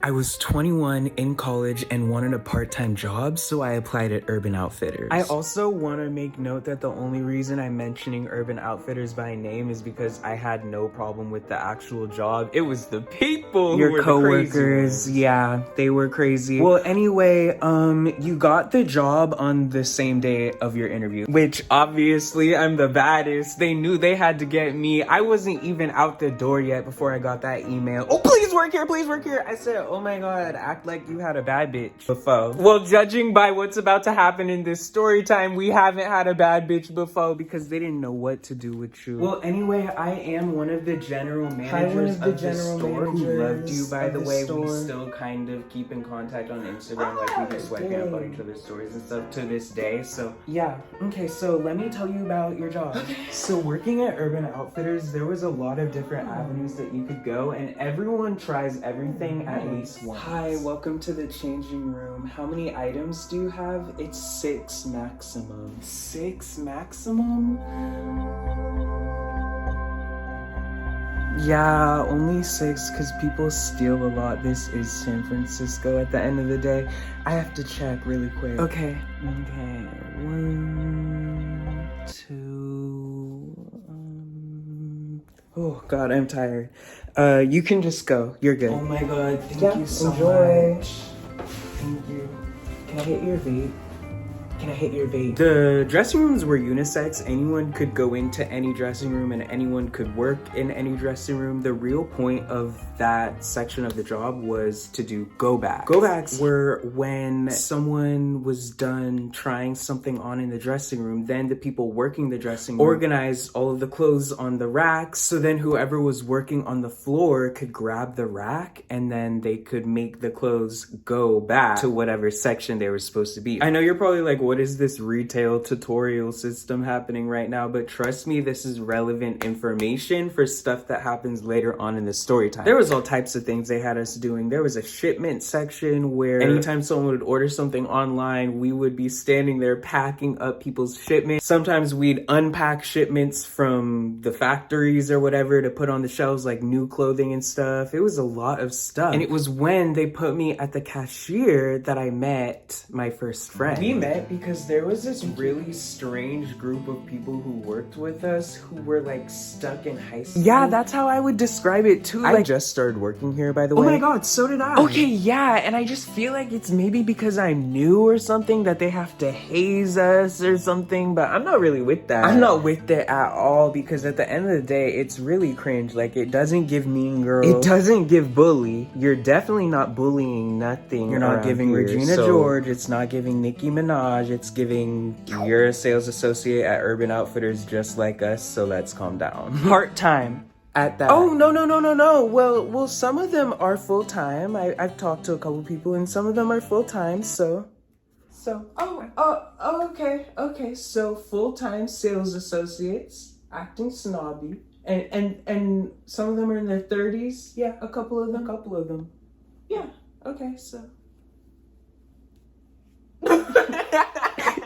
I was 21 in college and wanted a part-time job, so I applied at Urban Outfitters. I also want to make note that the only reason I'm mentioning Urban Outfitters by name is because I had no problem with the actual job. It was the people who were the coworkers. Yeah, they were crazy. Well, anyway, you got the job on the same day of your interview, which obviously I'm the baddest. They knew they had to get me. I wasn't even out the door yet before I got that email. Oh, please work here, please work here. I said, oh my god, act like you had a bad bitch before. Well, judging by what's about to happen in this story time, we haven't had a bad bitch before because they didn't know what to do with you. Well, anyway, I am one of the general managers of the store who loved you, by the way. We still kind of keep in contact on Instagram, like we just swiping up on each other's stories and stuff to this day. So yeah, okay, so let me tell you about your job. So working at Urban Outfitters, there was a lot of different avenues that you could go, and everyone tries everything at least once. Hi, welcome to the changing room. How many items do you have? It's 6 maximum. 6 maximum? Yeah, only 6 because people steal a lot. This is San Francisco at the end of the day. I have to check really quick. Okay. 1, 2, oh god, I'm tired. You can just go. You're good. Oh my god, thank you so much. Thank you. Can I hit your vape? Can I hit your vape? The dressing rooms were unisex. Anyone could go into any dressing room and anyone could work in any dressing room. The real point of that section of the job was to do go-backs. Go-backs were when someone was done trying something on in the dressing room, then the people working the dressing room organized all of the clothes on the racks, so then whoever was working on the floor could grab the rack and then they could make the clothes go back to whatever section they were supposed to be. I know you're probably like, what is this retail tutorial system happening right now? But trust me, this is relevant information for stuff that happens later on in the story time. There was all types of things they had us doing. There was a shipment section where anytime someone would order something online, we would be standing there packing up people's shipments. Sometimes we'd unpack shipments from the factories or whatever to put on the shelves, like new clothing and stuff. It was a lot of stuff. And it was when they put me at the cashier that I met my first friend. We met because there was this really strange group of people who worked with us who were like stuck in high school. Yeah, that's how I would describe it too. I just started working here, by the way. Oh my god, so did I. Okay, yeah, and I just feel like it's maybe because I'm new or something that they have to haze us or something, but I'm not really with that. I'm not with it at all because at the end of the day, it's really cringe. Like, it doesn't give Mean Girl. It doesn't give Bully. You're definitely not bullying nothing. You're not giving Regina George. It's not giving Nicki Minaj. It's giving, you're a sales associate at Urban Outfitters just like us, so let's calm down. Part-time. At that. Oh, no. Well, some of them are full-time. I've talked to a couple people and some of them are full-time, okay. So full-time sales associates, acting snobby, and some of them are in their 30s. Yeah, a couple of them. Yeah, okay, so.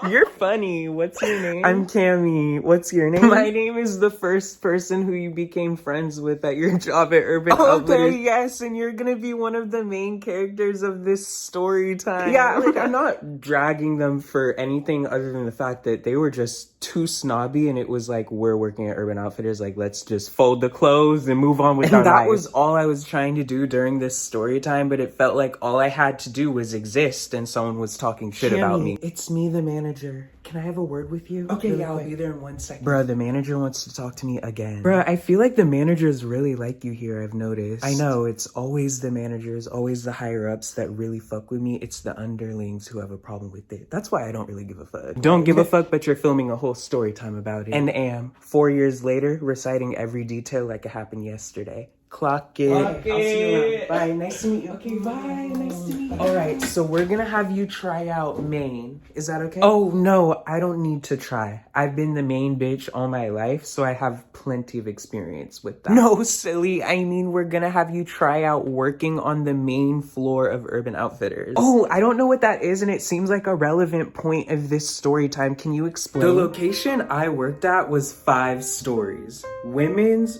You're funny. What's your name? I'm Cammy. What's your name? My name is the first person who you became friends with at your job at Urban Outfitters. Okay, yes, and you're gonna be one of the main characters of this story time. Yeah, like, I'm not dragging them for anything other than the fact that they were just too snobby, and it was like, we're working at Urban Outfitters, like, let's just fold the clothes and move on with our lives. And that was all I was trying to do during this story time, but it felt like all I had to do was exist, and someone was talking shit about me. It's me, the manager. Can I have a word with you? Okay, really, yeah, I'll be there in 1 second. Bruh, the manager wants to talk to me again. Bruh, I feel like the managers really like you here, I've noticed. I know, it's always the managers, always the higher-ups that really fuck with me. It's the underlings who have a problem with it. That's why I don't really give a fuck. Don't give a fuck, but you're filming a whole story time about it. And am, 4 years later, reciting every detail like it happened yesterday. Clock it. I'll see you around. Bye. Nice to meet you. Okay, bye. Nice to meet you. All right, so we're gonna have you try out main. Is that okay? Oh, no, I don't need to try. I've been the main bitch all my life, so I have plenty of experience with that. No, silly. I mean, we're gonna have you try out working on the main floor of Urban Outfitters. Oh, I don't know what that is, and it seems like a relevant point of this story time. Can you explain? The location I worked at was 5 stories. Women's,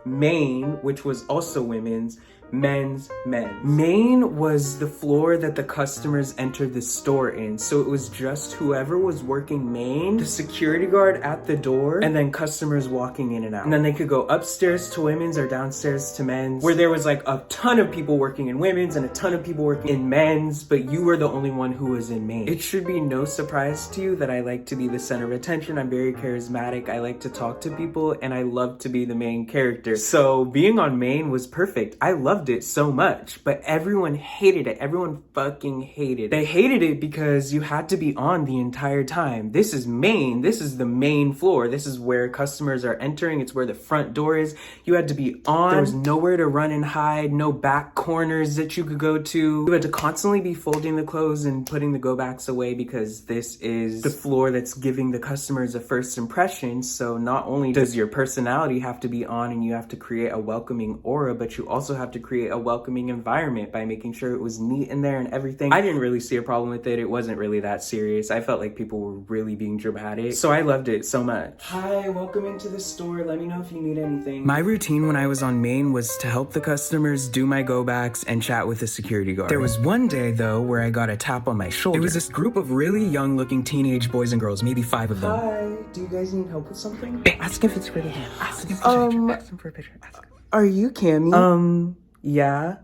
main, which was also women's, men's. Main was the floor that the customers entered the store in. So it was just whoever was working main, the security guard at the door, and then customers walking in and out. And then they could go upstairs to women's or downstairs to men's, where there was like a ton of people working in women's and a ton of people working in men's, but you were the only one who was in main. It should be no surprise to you that I like to be the center of attention. I'm very charismatic. I like to talk to people and I love to be the main character. So being on main was perfect. I loved it so much, but everyone hated it. Everyone fucking hated it. They hated it because you had to be on the entire time. This is main. This is the main floor. This is where customers are entering. It's where the front door is. You had to be on. There was nowhere to run and hide, no back corners that you could go to. You had to constantly be folding the clothes and putting the go backs away because this is the floor that's giving the customers a first impression. So not only does your personality have to be on and you have to create a welcoming aura, but you also have to create a welcoming environment by making sure it was neat in there and everything. I didn't really see a problem with it. It wasn't really that serious. I felt like people were really being dramatic. So I loved it so much. Hi, welcome into the store. Let me know if you need anything. My routine when I was on main was to help the customers, do my go backs, and chat with the security guard. There was one day though where I got a tap on my shoulder. It was this group of really young looking teenage boys and girls, maybe 5 of them. Hi, do you guys need help with something? Ask if it's really him. Ask him for a picture. Ask him for a picture. Ask him. Are you Cammy? Yeah.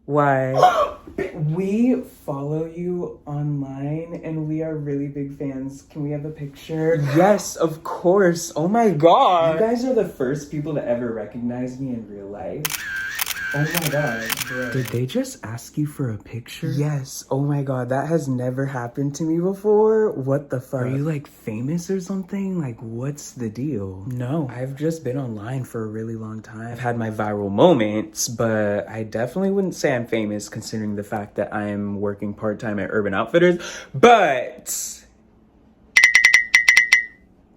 Why? We follow you online and we are really big fans. Can we have a picture? Yes, of course. Oh my god. You guys are the first people to ever recognize me in real life. Oh my god, bro. Did they just ask you for a picture? Yes. Oh my god, that has never happened to me before. What the fuck? Are you like famous or something? Like, what's the deal? No, I've just been online for a really long time. I've had my viral moments, but I definitely wouldn't say I'm famous considering the fact that I'm working part-time at Urban Outfitters. But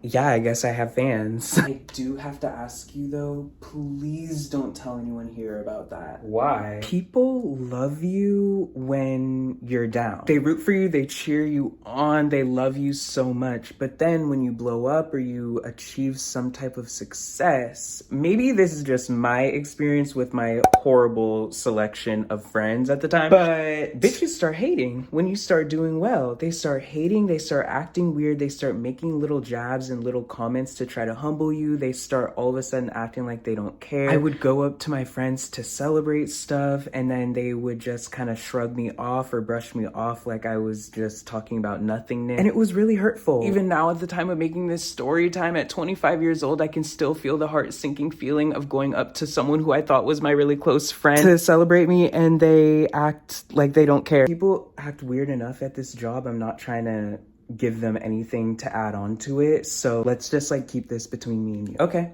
yeah, I guess I have fans. I do have to ask you though, please don't tell anyone here about that. Why? People love you when you're down. They root for you, they cheer you on, they love you so much. But then when you blow up or you achieve some type of success, maybe this is just my experience with my horrible selection of friends at the time, but bitches start hating when you start doing well. They start hating, they start acting weird, they start making little jabs and little comments to try to humble you. They start all of a sudden acting like they don't care. I would go up to my friends to celebrate stuff and then they would just kind of shrug me off or brush me off like I was just talking about nothingness. And it was really hurtful. Even now at the time of making this story time at 25 years old, I can still feel the heart-sinking feeling of going up to someone who I thought was my really close friend to celebrate me and they act like they don't care. People act weird enough at this job. I'm not trying to give them anything to add on to it, so let's just like keep this between me and you. Okay,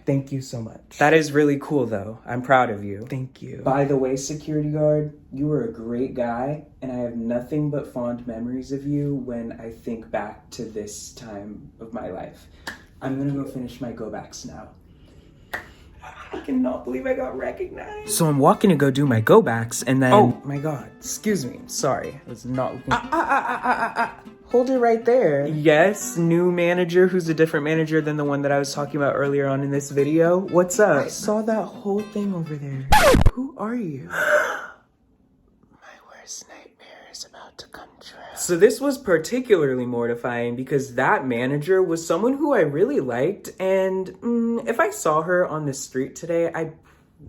thank you so much. That is really cool though. I'm proud of you. Thank you. By the way, security guard, you were a great guy and I have nothing but fond memories of you when I think back to this time of my life. I'm gonna go finish my go backs now. I cannot believe I got recognized. So I'm walking to go do my go backs and then, oh my god, excuse me, sorry, I was not looking. Hold it right there. Yes, new manager who's a different manager than the one that I was talking about earlier on in this video. What's up? I saw that whole thing over there. Who are you? My worst nightmare is about to come true. So this was particularly mortifying because that manager was someone who I really liked, and if I saw her on the street today, I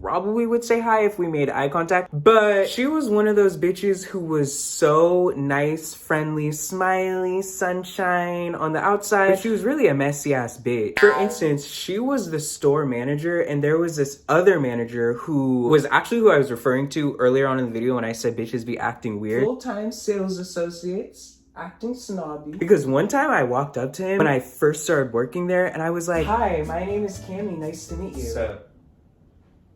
probably would say hi if we made eye contact, but she was one of those bitches who was so nice, friendly, smiley, sunshine on the outside, but she was really a messy ass bitch. For instance, she was the store manager and there was this other manager who was actually who I was referring to earlier on in the video when I said bitches be acting weird. Full-time sales associates acting snobby. Because one time I walked up to him when I first started working there and I was like, hi, my name is Cammy, nice to meet you. So,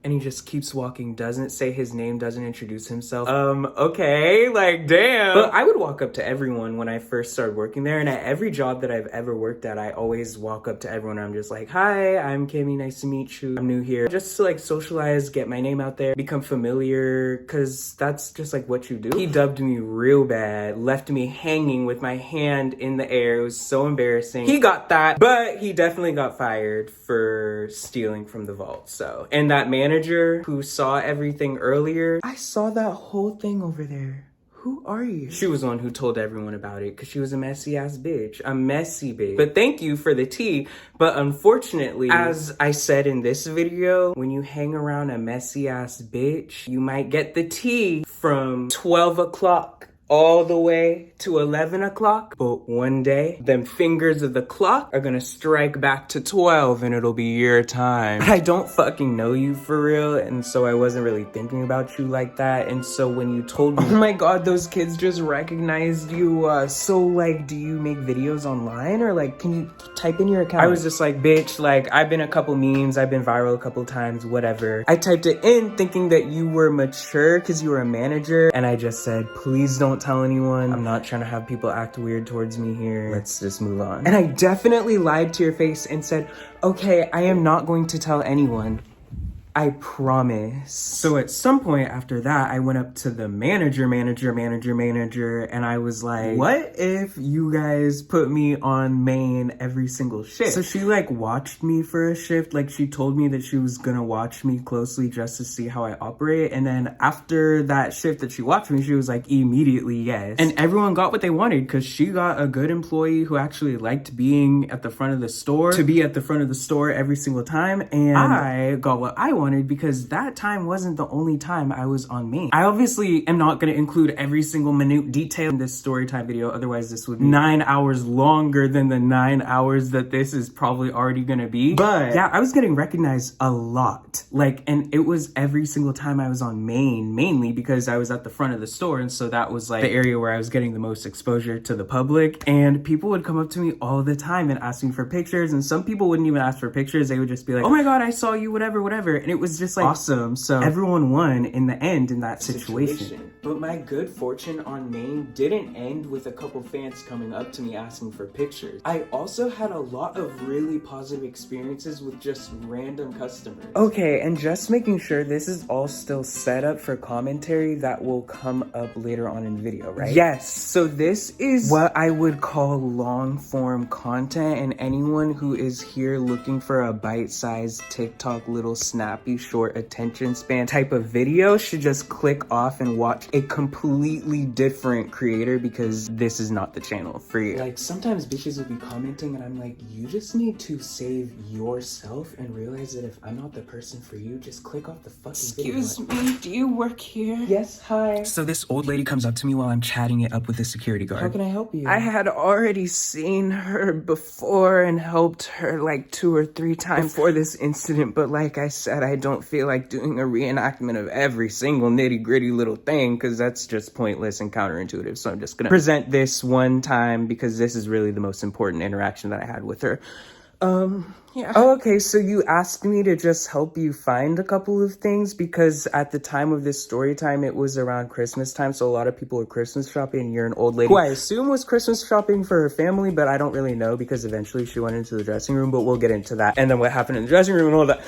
and he just keeps walking, doesn't say his name, doesn't introduce himself. Okay, like, damn. But I would walk up to everyone when I first started working there, and at every job that I've ever worked at, I always walk up to everyone and I'm just like, hi, I'm Kimmy, nice to meet you. I'm new here. Just to like socialize, get my name out there, become familiar, cause that's just like what you do. He dubbed me real bad, left me hanging with my hand in the air. It was so embarrassing. He got that, but he definitely got fired for stealing from the vault, so. And that manager manager who saw everything earlier, I saw that whole thing over there. Who are you? She was the one who told everyone about it because she was a messy ass bitch. A messy bitch. But thank you for the tea. But unfortunately, as I said in this video, when you hang around a messy ass bitch, you might get the tea from 12 o'clock all the way to 11 o'clock. But one day, them fingers of the clock are gonna strike back to 12 and it'll be your time. I don't fucking know you for real, and so I wasn't really thinking about you like that. And so when you told me, oh my god, those kids just recognized you, so like, do you make videos online, or like, can you type in your account? I was just like, bitch, like, I've been a couple memes, I've been viral a couple times, whatever. I typed it in thinking that you were mature because you were a manager, and I just said, please don't tell anyone. I'm not trying to have people act weird towards me here. Let's just move on. And I definitely lied to your face and said, okay, I am not going to tell anyone. I promise. So at some point after that, I went up to the manager, and I was like, what if you guys put me on main every single shift? So she like watched me for a shift. Like she told me that she was gonna watch me closely just to see how I operate. And then after that shift that she watched me, she was like, immediately yes. And everyone got what they wanted because she got a good employee who actually liked being at the front of the store to be at the front of the store every single time. And I got what I wanted because that time wasn't the only time I was on main. I obviously am not going to include every single minute detail in this story time video, otherwise this would be 9 hours longer than the 9 hours that this is probably already going to be. But yeah, I was getting recognized a lot. Like, and it was every single time I was on main, mainly because I was at the front of the store, and so that was like the area where I was getting the most exposure to the public. And people would come up to me all the time and ask me for pictures, and some people wouldn't even ask for pictures. They would just be like, oh my god, I saw you, whatever, and it was just like awesome. So everyone won in the end in that situation. But my good fortune on main didn't end with a couple fans coming up to me asking for pictures. I also had a lot of really positive experiences with just random customers. Okay, and just making sure this is all still set up for commentary that will come up later on in video, right? Yes, so this is what I would call long form content, and anyone who is here looking for a bite-sized TikTok little snappy short attention span type of video should just click off and watch a completely different creator, because this is not the channel for you. Like sometimes bitches will be commenting and I'm like, you just need to save yourself and realize that if I'm not the person for you, just click off the fucking video. Excuse me, do you work here? Yes, hi. So this old lady comes up to me while I'm chatting it up with the security guard. How can I help you? I had already seen her before and helped her like 2 or 3 times before this incident, but like I said, I don't feel like doing a reenactment of every single nitty gritty little thing because that's just pointless and counterintuitive. So I'm just gonna present this one time because this is really the most important interaction that I had with her. Yeah. Oh, okay, so you asked me to just help you find a couple of things because at the time of this story time, it was around Christmas time, so a lot of people were Christmas shopping, and you're an old lady who I assume was Christmas shopping for her family, but I don't really know because eventually she went into the dressing room, but we'll get into that. And then what happened in the dressing room and all that.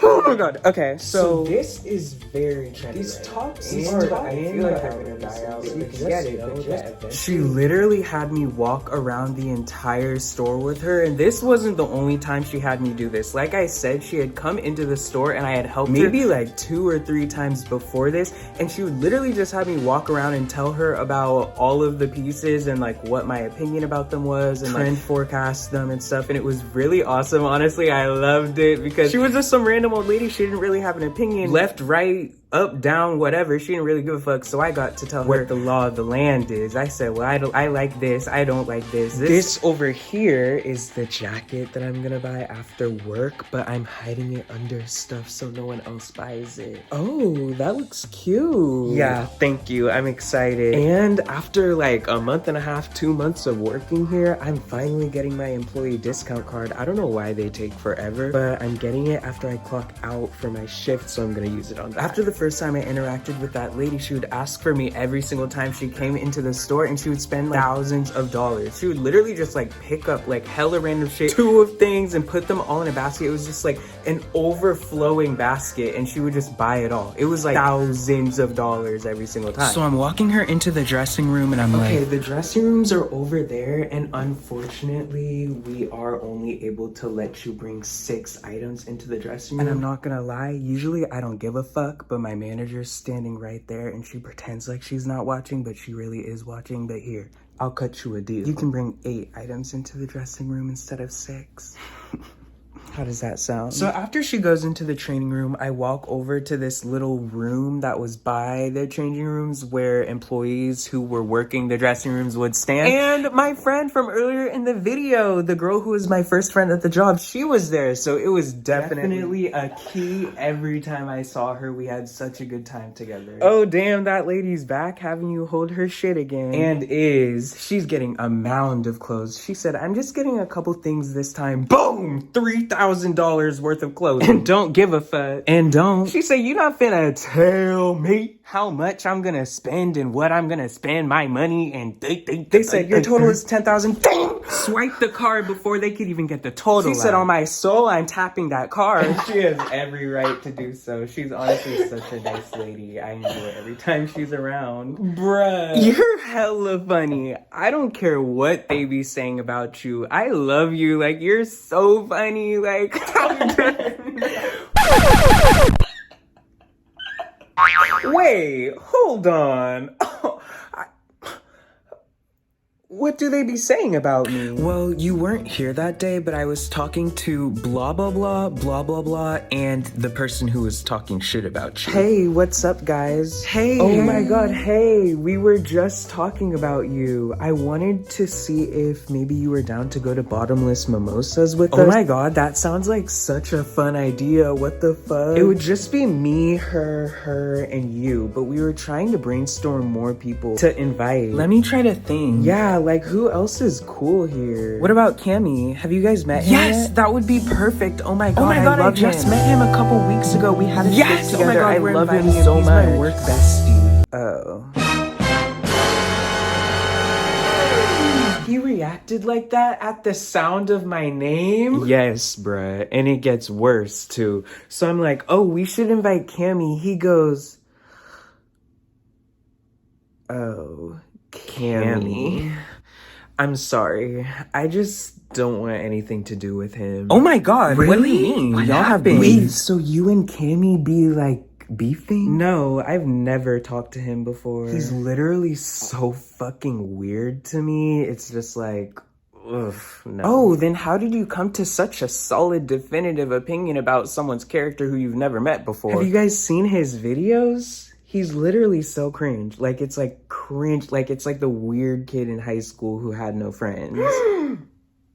Oh my god, okay, so this is very trendy. These tops are, I feel like they're gonna die out. You can get it. She literally had me walk around the entire store with her, and this wasn't the only time she had me do this. Like I said, she had come into the store and I had helped her maybe like 2 or 3 times before this, and she would literally just have me walk around and tell her about all of the pieces and like what my opinion about them was and trend forecast them and stuff, and it was really awesome. Honestly, I loved it because she was just some random old lady. She didn't really have an opinion, left, right, up, down, whatever. She didn't really give a fuck, so I got to tell her what the law of the land is. I said, well, I like this, I don't like this. This over here is the jacket that I'm gonna buy after work, but I'm hiding it under stuff so no one else buys it. Oh, that looks cute. Yeah, thank you, I'm excited. And after like a month and a half, 2 months of working here, I'm finally getting my employee discount card. I don't know why they take forever, but I'm getting it after I clock out for my shift, so I'm gonna use it on that. After the first time I interacted with that lady, she would ask for me every single time she came into the store, and she would spend like thousands of dollars. She would literally just like pick up like hella random shit, 2 of things, and put them all in a basket. It was just like an overflowing basket, and she would just buy it all. It was like thousands of dollars every single time. So I'm walking her into the dressing room, and I'm like, okay, the dressing rooms are over there, and unfortunately we are only able to let you bring 6 items into the dressing room. And I'm not gonna lie, usually I don't give a fuck, but my manager's standing right there, and she pretends like she's not watching, but she really is watching. But here, I'll cut you a deal. You can bring 8 items into the dressing room instead of 6. How does that sound? So after she goes into the training room, I walk over to this little room that was by the changing rooms where employees who were working the dressing rooms would stand. And my friend from earlier in the video, the girl who was my first friend at the job, she was there. So it was definitely a key. Every time I saw her, we had such a good time together. Oh, damn, that lady's back having you hold her shit again. And she's getting a mound of clothes. She said, I'm just getting a couple things this time. Boom! $3,000 worth of clothing. And don't give a fuck. And don't. She said, you're not finna tell me how much I'm gonna spend and what I'm gonna spend my money. And they said your total is $10,000. Swipe the card before they could even get the total. She said, on my soul, I'm tapping that card. She has every right to do so. She's honestly such a nice lady. I enjoy it every time she's around. Bruh, you're hella funny. I don't care what they be saying about you. I love you. Like, you're so funny. Like, wait, hold on. What do they be saying about me? Well, you weren't here that day, but I was talking to blah, blah, blah, blah, blah, blah, and the person who was talking shit about you. Hey, what's up, guys? Hey. Oh my god, hey, we were just talking about you. I wanted to see if maybe you were down to go to bottomless mimosas with us. Oh my god, that sounds like such a fun idea. What the fuck? It would just be me, her, and you, but we were trying to brainstorm more people to invite. Let me try to think. Yeah, like, who else is cool here? What about Cammy? Have you guys met him yet? That would be perfect. Oh my god, I just met him a couple weeks ago. We had a shift together. Oh my god, I love him so much. He's my work bestie. Oh. He reacted like that at the sound of my name? Yes, bruh. And it gets worse, too. So I'm like, oh, we should invite Cammy. He goes, oh, Cammy. I'm sorry. I just don't want anything to do with him. Oh my god, really? What do you mean? Y'all have been... Wait, so you and Cammy be like beefing? No, I've never talked to him before. He's literally so fucking weird to me. It's just like, ugh, no. Oh, then how did you come to such a solid, definitive opinion about someone's character who you've never met before? Have you guys seen his videos? He's literally so cringe. Like, it's like cringe. Like, it's like the weird kid in high school who had no friends.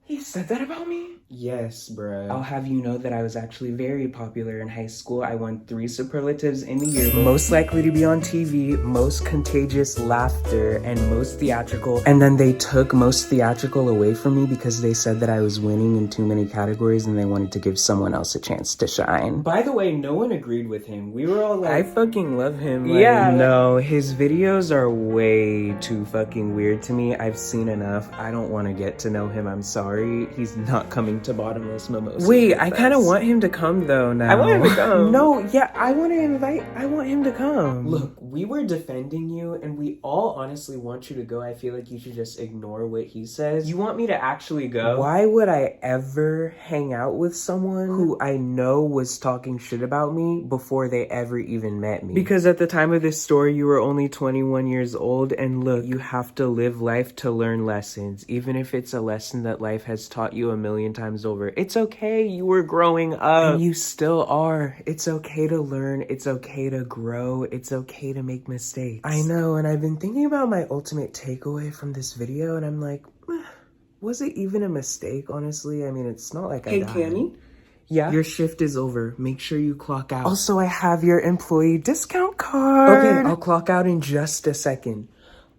He said that about me? Yes, bruh. I'll have you know that I was actually very popular in high school. I won 3 superlatives in the yearbook. Most likely to be on TV, most contagious laughter, and most theatrical. And then they took most theatrical away from me because they said that I was winning in too many categories and they wanted to give someone else a chance to shine. By the way, no one agreed with him. We were all like, I fucking love him. Like, yeah. No, his videos are way too fucking weird to me. I've seen enough. I don't want to get to know him. I'm sorry. He's not coming to bottomless mimosas. Wait, I kind of want him to come though now. I want him to come. No, yeah, I want him to come. Look, we were defending you and we all honestly want you to go. I feel like you should just ignore what he says. You want me to actually go? Why would I ever hang out with someone who I know was talking shit about me before they ever even met me? Because at the time of this story, you were only 21 years old, and look, you have to live life to learn lessons, even if it's a lesson that life has taught you a million times over. It's okay, you were growing up. And you still are. It's okay to learn. It's okay to grow. It's okay to make mistakes. I know, and I've been thinking about my ultimate takeaway from this video, and I'm like, was it even a mistake, honestly? I mean, it's not like I died. Hey, Cammy? Yeah? Your shift is over. Make sure you clock out. Also, I have your employee discount card. Okay, I'll clock out in just a second.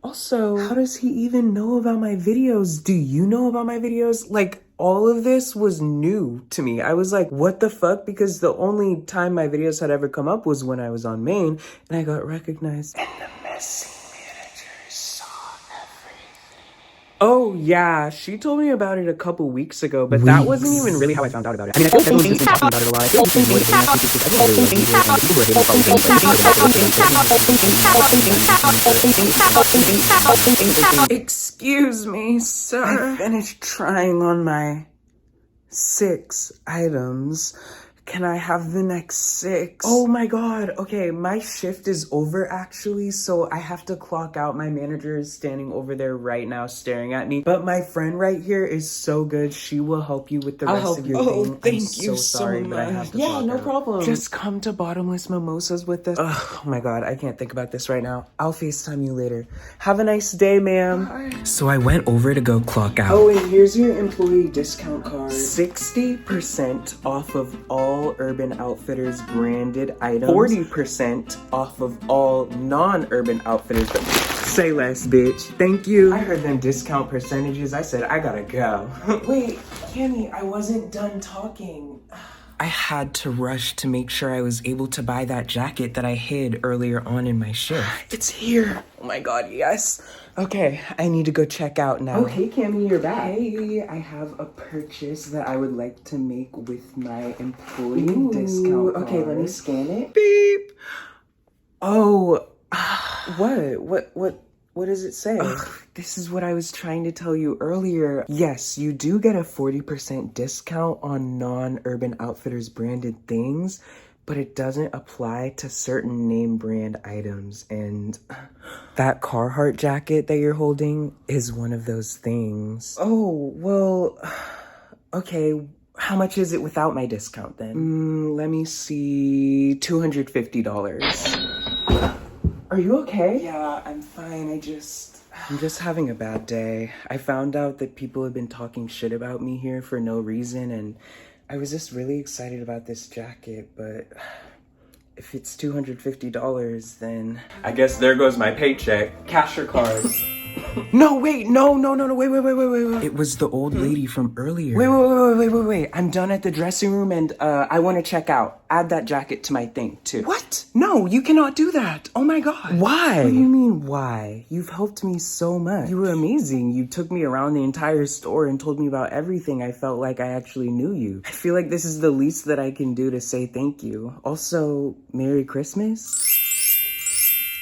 Also, how does he even know about my videos? Do you know about my videos? Like, all of this was new to me. I was like, what the fuck? Because the only time my videos had ever come up was when I was on Maine and I got recognized. And the messy manager saw everything. Oh yeah, she told me about it a couple weeks ago, but that wasn't even really how I found out about it. I mean, I feel like everyone's just been talking about it a lot. I feel like people enjoy the thing because everyone really loves it, and the people who are hating probably don't like it. Excuse me, sir. I finished trying on my 6 items. Can I have the next 6? Oh my god. Okay, my shift is over actually, so I have to clock out. My manager is standing over there right now staring at me. But my friend right here is so good. She will help you with the rest of your thing. Thank you so sorry, but I have to clock out. Problem. Just come to Bottomless Mimosas with us. Oh my god, I can't think about this right now. I'll FaceTime you later. Have a nice day, ma'am. Bye. So I went over to go clock out. Oh, and here's your employee discount card. 60% off of all Urban Outfitters branded items, 40% off of all non-Urban Outfitters. Say less, bitch. Thank you. I heard them discount percentages. I said, I gotta go. Wait, Cammy, I wasn't done talking. I had to rush to make sure I was able to buy that jacket that I hid earlier on in my shift. It's here. Oh my god, yes. Okay, I need to go check out now. Oh, hey, Cammy, you're back. Hey, I have a purchase that I would like to make with my employee discount card. Okay, let me scan it. Beep. Oh, what does it say? Ugh, this is what I was trying to tell you earlier. Yes, you do get a 40% discount on non-Urban Outfitters branded things, but it doesn't apply to certain name brand items. And that Carhartt jacket that you're holding is one of those things. Oh, well, okay. How much is it without my discount then? Let me see, $250. Are you okay? Yeah, I'm fine. I'm just having a bad day. I found out that people have been talking shit about me here for no reason, and I was just really excited about this jacket, but if it's $250, then I guess there goes my paycheck. Cash or card? No, wait, no, wait. It was the old lady from earlier. Wait. I'm done at the dressing room and I want to check out. Add that jacket to my thing too. What? No, you cannot do that. Oh my god. Why? What do you mean why? You've helped me so much. You were amazing. You took me around the entire store and told me about everything. I felt like I actually knew you. I feel like this is the least that I can do to say thank you. Also, Merry Christmas.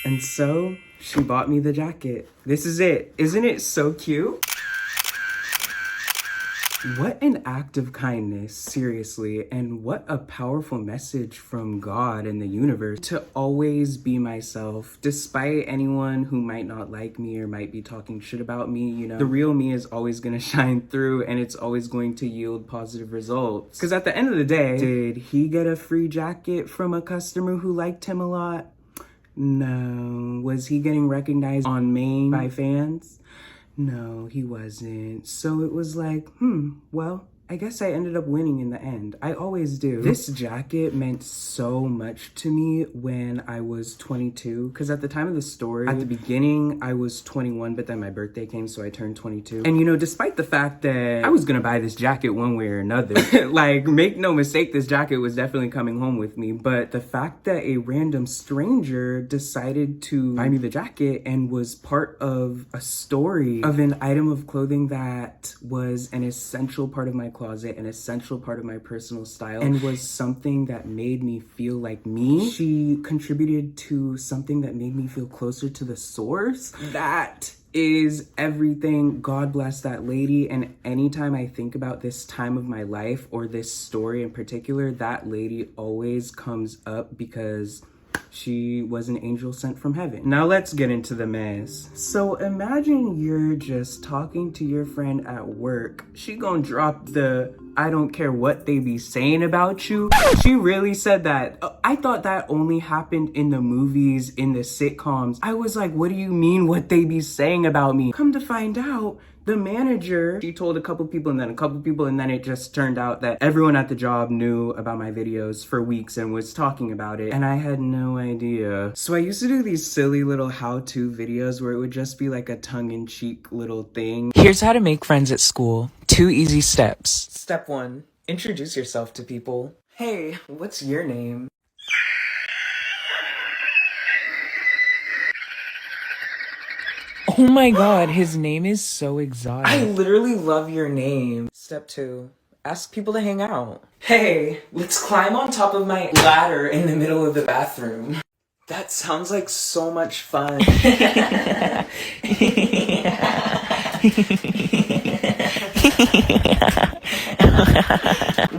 And so she bought me the jacket. This is it. Isn't it so cute? What an act of kindness, seriously, and what a powerful message from God and the universe to always be myself, despite anyone who might not like me or might be talking shit about me, you know. The real me is always gonna shine through and it's always going to yield positive results. Because at the end of the day, did he get a free jacket from a customer who liked him a lot? No. Was he getting recognized on Maine by fans? No, he wasn't. So it was like, well, I guess I ended up winning in the end. I always do. This jacket meant so much to me when I was 22, because at the time of the story, at the beginning, I was 21, but then my birthday came, so I turned 22. And you know, despite the fact that I was gonna buy this jacket one way or another, like, make no mistake, this jacket was definitely coming home with me, but the fact that a random stranger decided to buy me the jacket and was part of a story of an item of clothing that was an essential part of my closet, an essential part of my personal style, and was something that made me feel like me. She contributed to something that made me feel closer to the source. That is everything. God bless that lady. And anytime I think about this time of my life or this story in particular, that lady always comes up because she was an angel sent from heaven. Now let's get into the mess. So imagine you're just talking to your friend at work. She gonna drop the I don't care what they be saying about you. She really said that. I thought that only happened in the movies, in the sitcoms. I was like, what do you mean what they be saying about me? Come to find out, the manager, she told a couple people and then a couple people, and then it just turned out that everyone at the job knew about my videos for weeks and was talking about it, and I had no idea. So I used to do these silly little how-to videos where it would just be like a tongue-in-cheek little thing. Here's how to make friends at school. 2 easy steps. Step 1. Introduce yourself to people. Hey, what's your name? Oh my god, his name is so exotic. I literally love your name. Step 2. Ask people to hang out. Hey, let's climb on top of my ladder in the middle of the bathroom. That sounds like so much fun.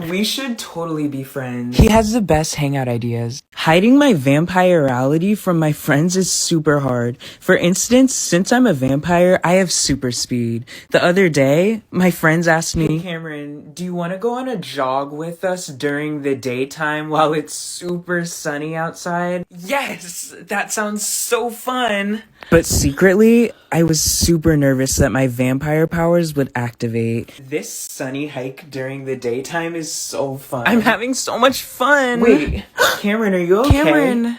We should totally be friends. He has the best hangout ideas. Hiding my vampirality from my friends is super hard. For instance, since I'm a vampire, I have super speed. The other day, my friends asked me, "Hey Cameron, do you want to go on a jog with us during the daytime while it's super sunny outside?" Yes, that sounds so fun. But secretly, I was super nervous that my vampire powers would activate. This sunny hike during the daytime is so fun. I'm having so much fun. Wait, Cameron, are you okay? Cameron.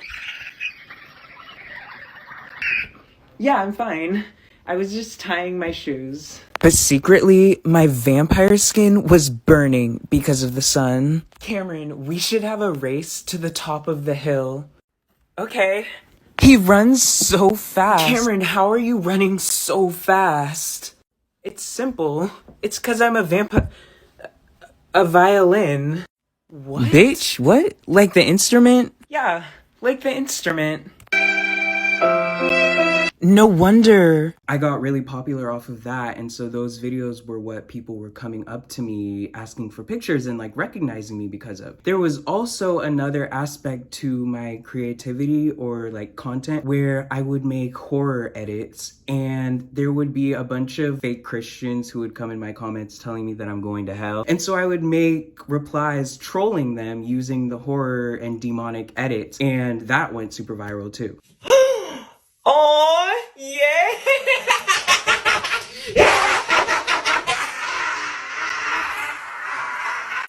Yeah, I'm fine. I was just tying my shoes. But secretly, my vampire skin was burning because of the sun. Cameron, we should have a race to the top of the hill. Okay. He runs so fast. Cameron, how are you running so fast? It's simple. It's 'cause I'm a violin. What? Bitch, what? Like the instrument? Yeah, like the instrument. No wonder. I got really popular off of that, and so those videos were what people were coming up to me asking for pictures and like recognizing me because of. There was also another aspect to my creativity or like content where I would make horror edits, and there would be a bunch of fake Christians who would come in my comments telling me that I'm going to hell. And so I would make replies trolling them using the horror and demonic edits, and that went super viral too. Oh, yeah.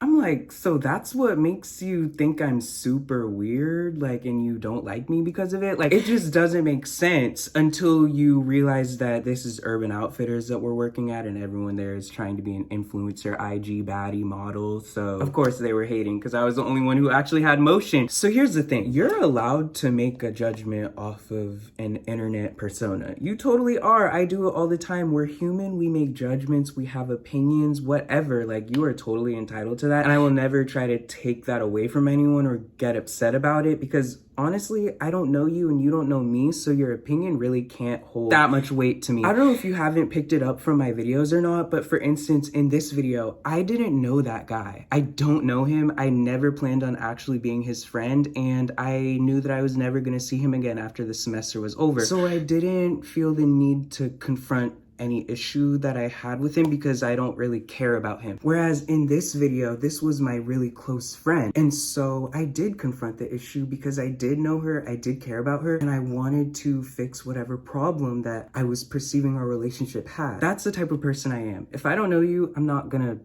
I'm like, so that's what makes you think I'm super weird, like, and you don't like me because of it? Like, it just doesn't make sense until you realize that this is Urban Outfitters that we're working at, and everyone there is trying to be an influencer, IG baddie model. So of course they were hating because I was the only one who actually had motion. So here's the thing, you're allowed to make a judgment off of an internet persona. You totally are. I do it all the time. We're human, we make judgments, we have opinions, whatever. Like, you are totally entitled to that. And I will never try to take that away from anyone or get upset about it, because honestly, I don't know you and you don't know me, so your opinion really can't hold that much weight to me. I don't know if you haven't picked it up from my videos or not, but for instance, in this video, I didn't know that guy. I don't know him. I never planned on actually being his friend, and I knew that I was never gonna see him again after the semester was over. So I didn't feel the need to confront any issue that I had with him because I don't really care about him. Whereas in this video, this was my really close friend. And so I did confront the issue because I did know her, I did care about her, and I wanted to fix whatever problem that I was perceiving our relationship had. That's the type of person I am. If I don't know you, I'm not gonna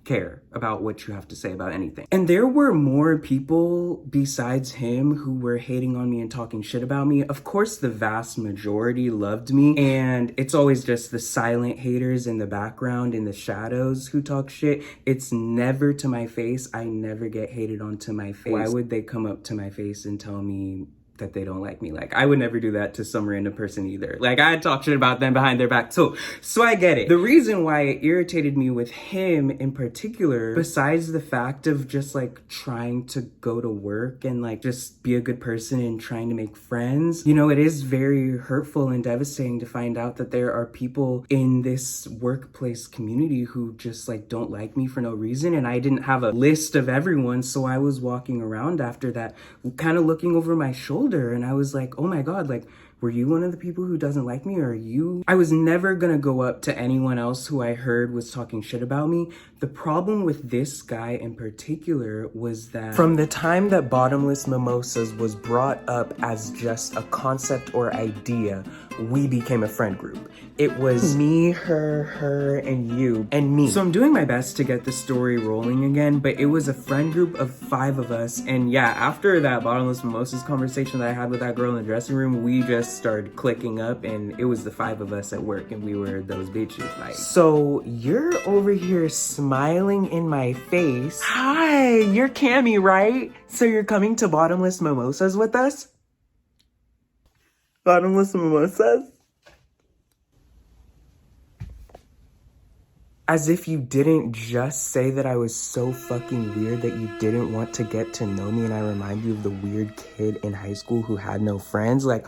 care about what you have to say about anything. And there were more people besides him who were hating on me and talking shit about me. Of course, the vast majority loved me, and it's always just the silent haters in the background, in the shadows, who talk shit. It's never to my face. I never get hated on to my face. Why would they come up to my face and tell me that they don't like me? Like, I would never do that to some random person either. Like, I'd talk shit about them behind their back too. So I get it. The reason why it irritated me with him in particular, besides the fact of just like trying to go to work and like just be a good person and trying to make friends, you know, it is very hurtful and devastating to find out that there are people in this workplace community who just like don't like me for no reason. And I didn't have a list of everyone, so I was walking around after that kind of looking over my shoulder, and I was like, oh my god, like, were you one of the people who doesn't like me, or are you? I was never gonna go up to anyone else who I heard was talking shit about me. The problem with this guy in particular was that from the time that bottomless mimosas was brought up as just a concept or idea, we became a friend group. It was me, her, and you, and me. So I'm doing my best to get the story rolling again, but it was a friend group of 5 of us, and yeah, after that bottomless mimosas conversation that I had with that girl in the dressing room, we just just started clicking up, and it was the 5 of us at work, and we were those bitches. Like, so you're over here smiling in my face. Hi, you're Cammy, right? So you're coming to Bottomless Mimosas with us? Bottomless Mimosas? As if you didn't just say that I was so fucking weird that you didn't want to get to know me and I remind you of the weird kid in high school who had no friends. Like,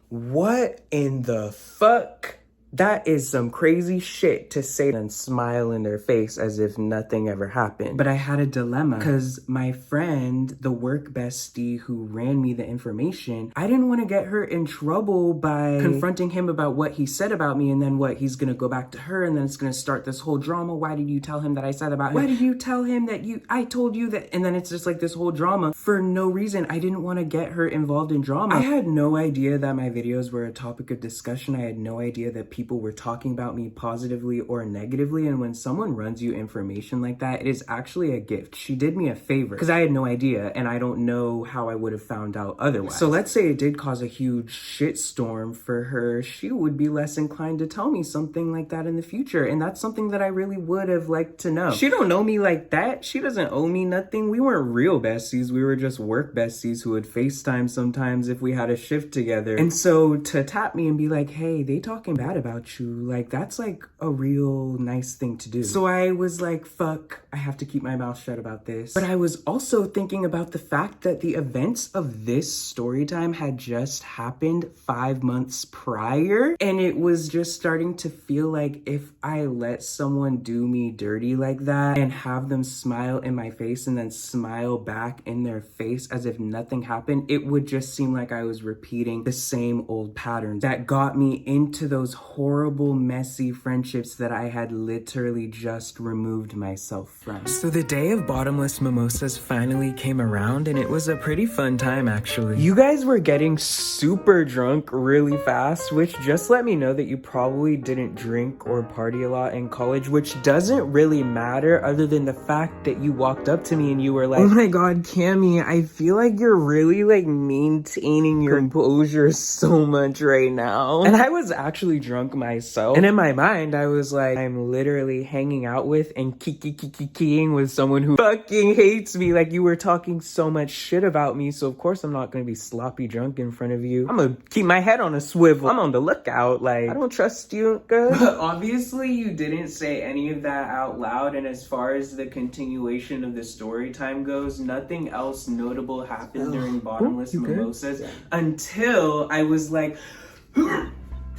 what in the fuck? That is some crazy shit to say and smile in their face as if nothing ever happened. But I had a dilemma because my friend, the work bestie who ran me the information, I didn't want to get her in trouble by confronting him about what he said about me, and then what, he's gonna go back to her and then it's gonna start this whole drama. Why did you tell him that I said about him? Why did you tell him that I told you that? And then it's just like this whole drama for no reason. I didn't want to get her involved in drama. I had no idea that my videos were a topic of discussion. I had no idea that people were talking about me positively or negatively, and when someone runs you information like that, it is actually a gift. She did me a favor because I had no idea, and I don't know how I would have found out otherwise. So let's say it did cause a huge shitstorm for her, she would be less inclined to tell me something like that in the future, and that's something that I really would have liked to know. She don't know me like that. She doesn't owe me nothing. We weren't real besties. We were just work besties who would FaceTime sometimes if we had a shift together. And so to tap me and be like, hey, they talking bad about you, like, that's like a real nice thing to do. So I was like, fuck, I have to keep my mouth shut about this. But I was also thinking about the fact that the events of this story time had just happened 5 months prior, and it was just starting to feel like if I let someone do me dirty like that and have them smile in my face and then smile back in their face as if nothing happened, it would just seem like I was repeating the same old patterns that got me into those horrible, messy friendships that I had literally just removed myself from. So the day of Bottomless Mimosas finally came around, and it was a pretty fun time, actually. You guys were getting super drunk really fast, which just let me know that you probably didn't drink or party a lot in college, which doesn't really matter other than the fact that you walked up to me and you were like, oh my god, Cammy, I feel like you're really like maintaining your composure so much right now. And I was actually drunk myself, and in my mind I was like, I'm literally hanging out with and keying with someone who fucking hates me. Like, you were talking so much shit about me, so of course I'm not gonna be sloppy drunk in front of you. I'm gonna keep my head on a swivel. I'm on the lookout. Like, I don't trust you, good. But obviously you didn't say any of that out loud, and as far as the continuation of the story time goes, nothing else notable happened during Bottomless Mimosas until I was like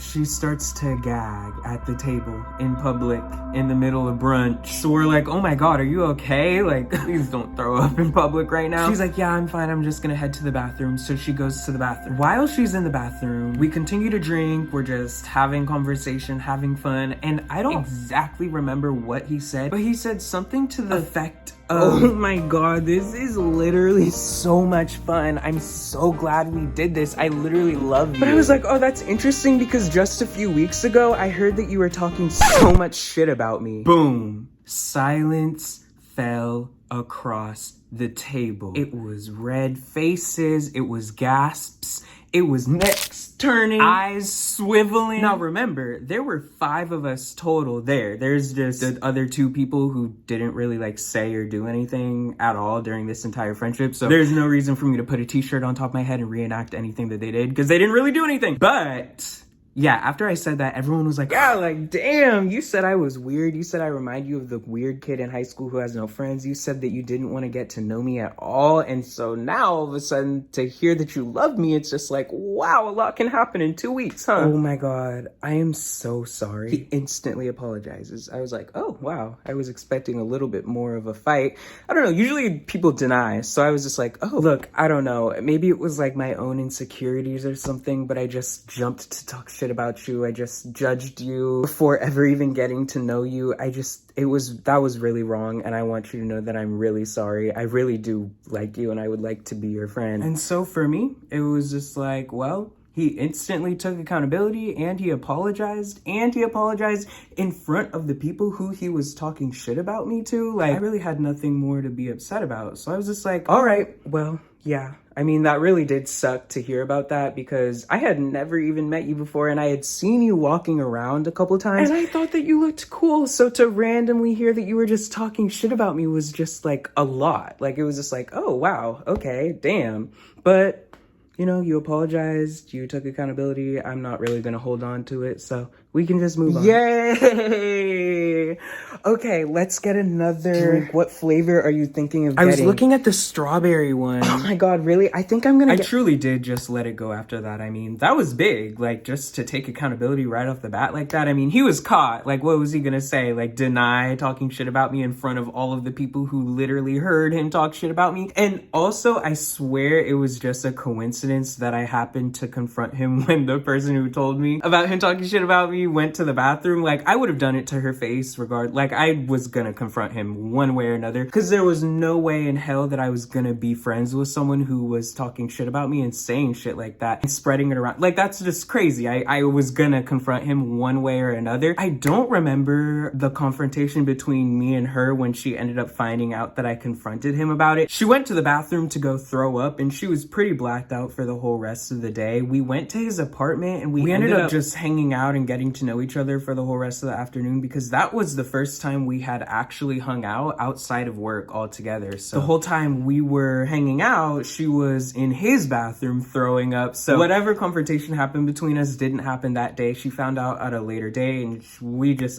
she starts to gag at the table in public in the middle of brunch. So we're like, oh my god, are you okay? Like, please don't throw up in public right now. She's like, yeah, I'm fine. I'm just gonna head to the bathroom. So she goes to the bathroom. While she's in the bathroom, we continue to drink. We're just having conversation, having fun. And I don't exactly remember what he said, but he said something to the effect of, oh my god, this is literally so much fun. I'm so glad we did this. I literally love you. But I was like, oh, that's interesting because just a few weeks ago, I heard that you were talking so much shit about me. Boom. Silence fell across the table. It was red faces. It was gasps. It was necks turning, eyes swiveling. Now remember, there were 5 of us total there. There's just the other 2 people who didn't really like say or do anything at all during this entire friendship. So there's no reason for me to put a t-shirt on top of my head and reenact anything that they did because they didn't really do anything. But yeah, after I said that, everyone was like, yeah, like, damn, you said I was weird. You said I remind you of the weird kid in high school who has no friends. You said that you didn't want to get to know me at all. And so now all of a sudden to hear that you love me, it's just like, wow, a lot can happen in 2 weeks, huh? Oh my god, I am so sorry. He instantly apologizes. I was like, oh, wow, I was expecting a little bit more of a fight. I don't know, usually people deny. So I was just like, oh, look, I don't know. Maybe it was like my own insecurities or something, but I just jumped to talk shit about you. I just judged you before ever even getting to know you. That was really wrong, and I want you to know that I'm really sorry. I really do like you, and I would like to be your friend. And so for me, it was just like, well, he instantly took accountability, and he apologized in front of the people who he was talking shit about me to. Like, I really had nothing more to be upset about. So I was just like, all right, well, yeah, I mean, that really did suck to hear about that because I had never even met you before and I had seen you walking around a couple times and I thought that you looked cool. So to randomly hear that you were just talking shit about me was just like a lot. Like it was just like, oh wow, okay, damn. But you know, you apologized, you took accountability. I'm not really gonna hold on to it, so we can just move on. Yay! Okay, let's get another drink. What flavor are you thinking of getting? I was looking at the strawberry one. Oh my god, really? I think I'm gonna I truly did just let it go after that. I mean, that was big. Like, just to take accountability right off the bat like that. I mean, he was caught. Like, what was he gonna say? Like, deny talking shit about me in front of all of the people who literally heard him talk shit about me? And also, I swear it was just a coincidence that I happened to confront him when the person who told me about him talking shit about me went to the bathroom. Like, I would have done it to her face like I was gonna confront him one way or another because there was no way in hell that I was gonna be friends with someone who was talking shit about me and saying shit like that and spreading it around. Like, that's just crazy. I was gonna confront him one way or another. I don't remember the confrontation between me and her when she ended up finding out that I confronted him about it. She went to the bathroom to go throw up and she was pretty blacked out for the whole rest of the day. We went to his apartment and we ended up just hanging out and getting to know each other for the whole rest of the afternoon because that was the first time we had actually hung out outside of work all together. So the whole time we were hanging out, she was in his bathroom throwing up. So whatever confrontation happened between us didn't happen that day. She found out at a later day and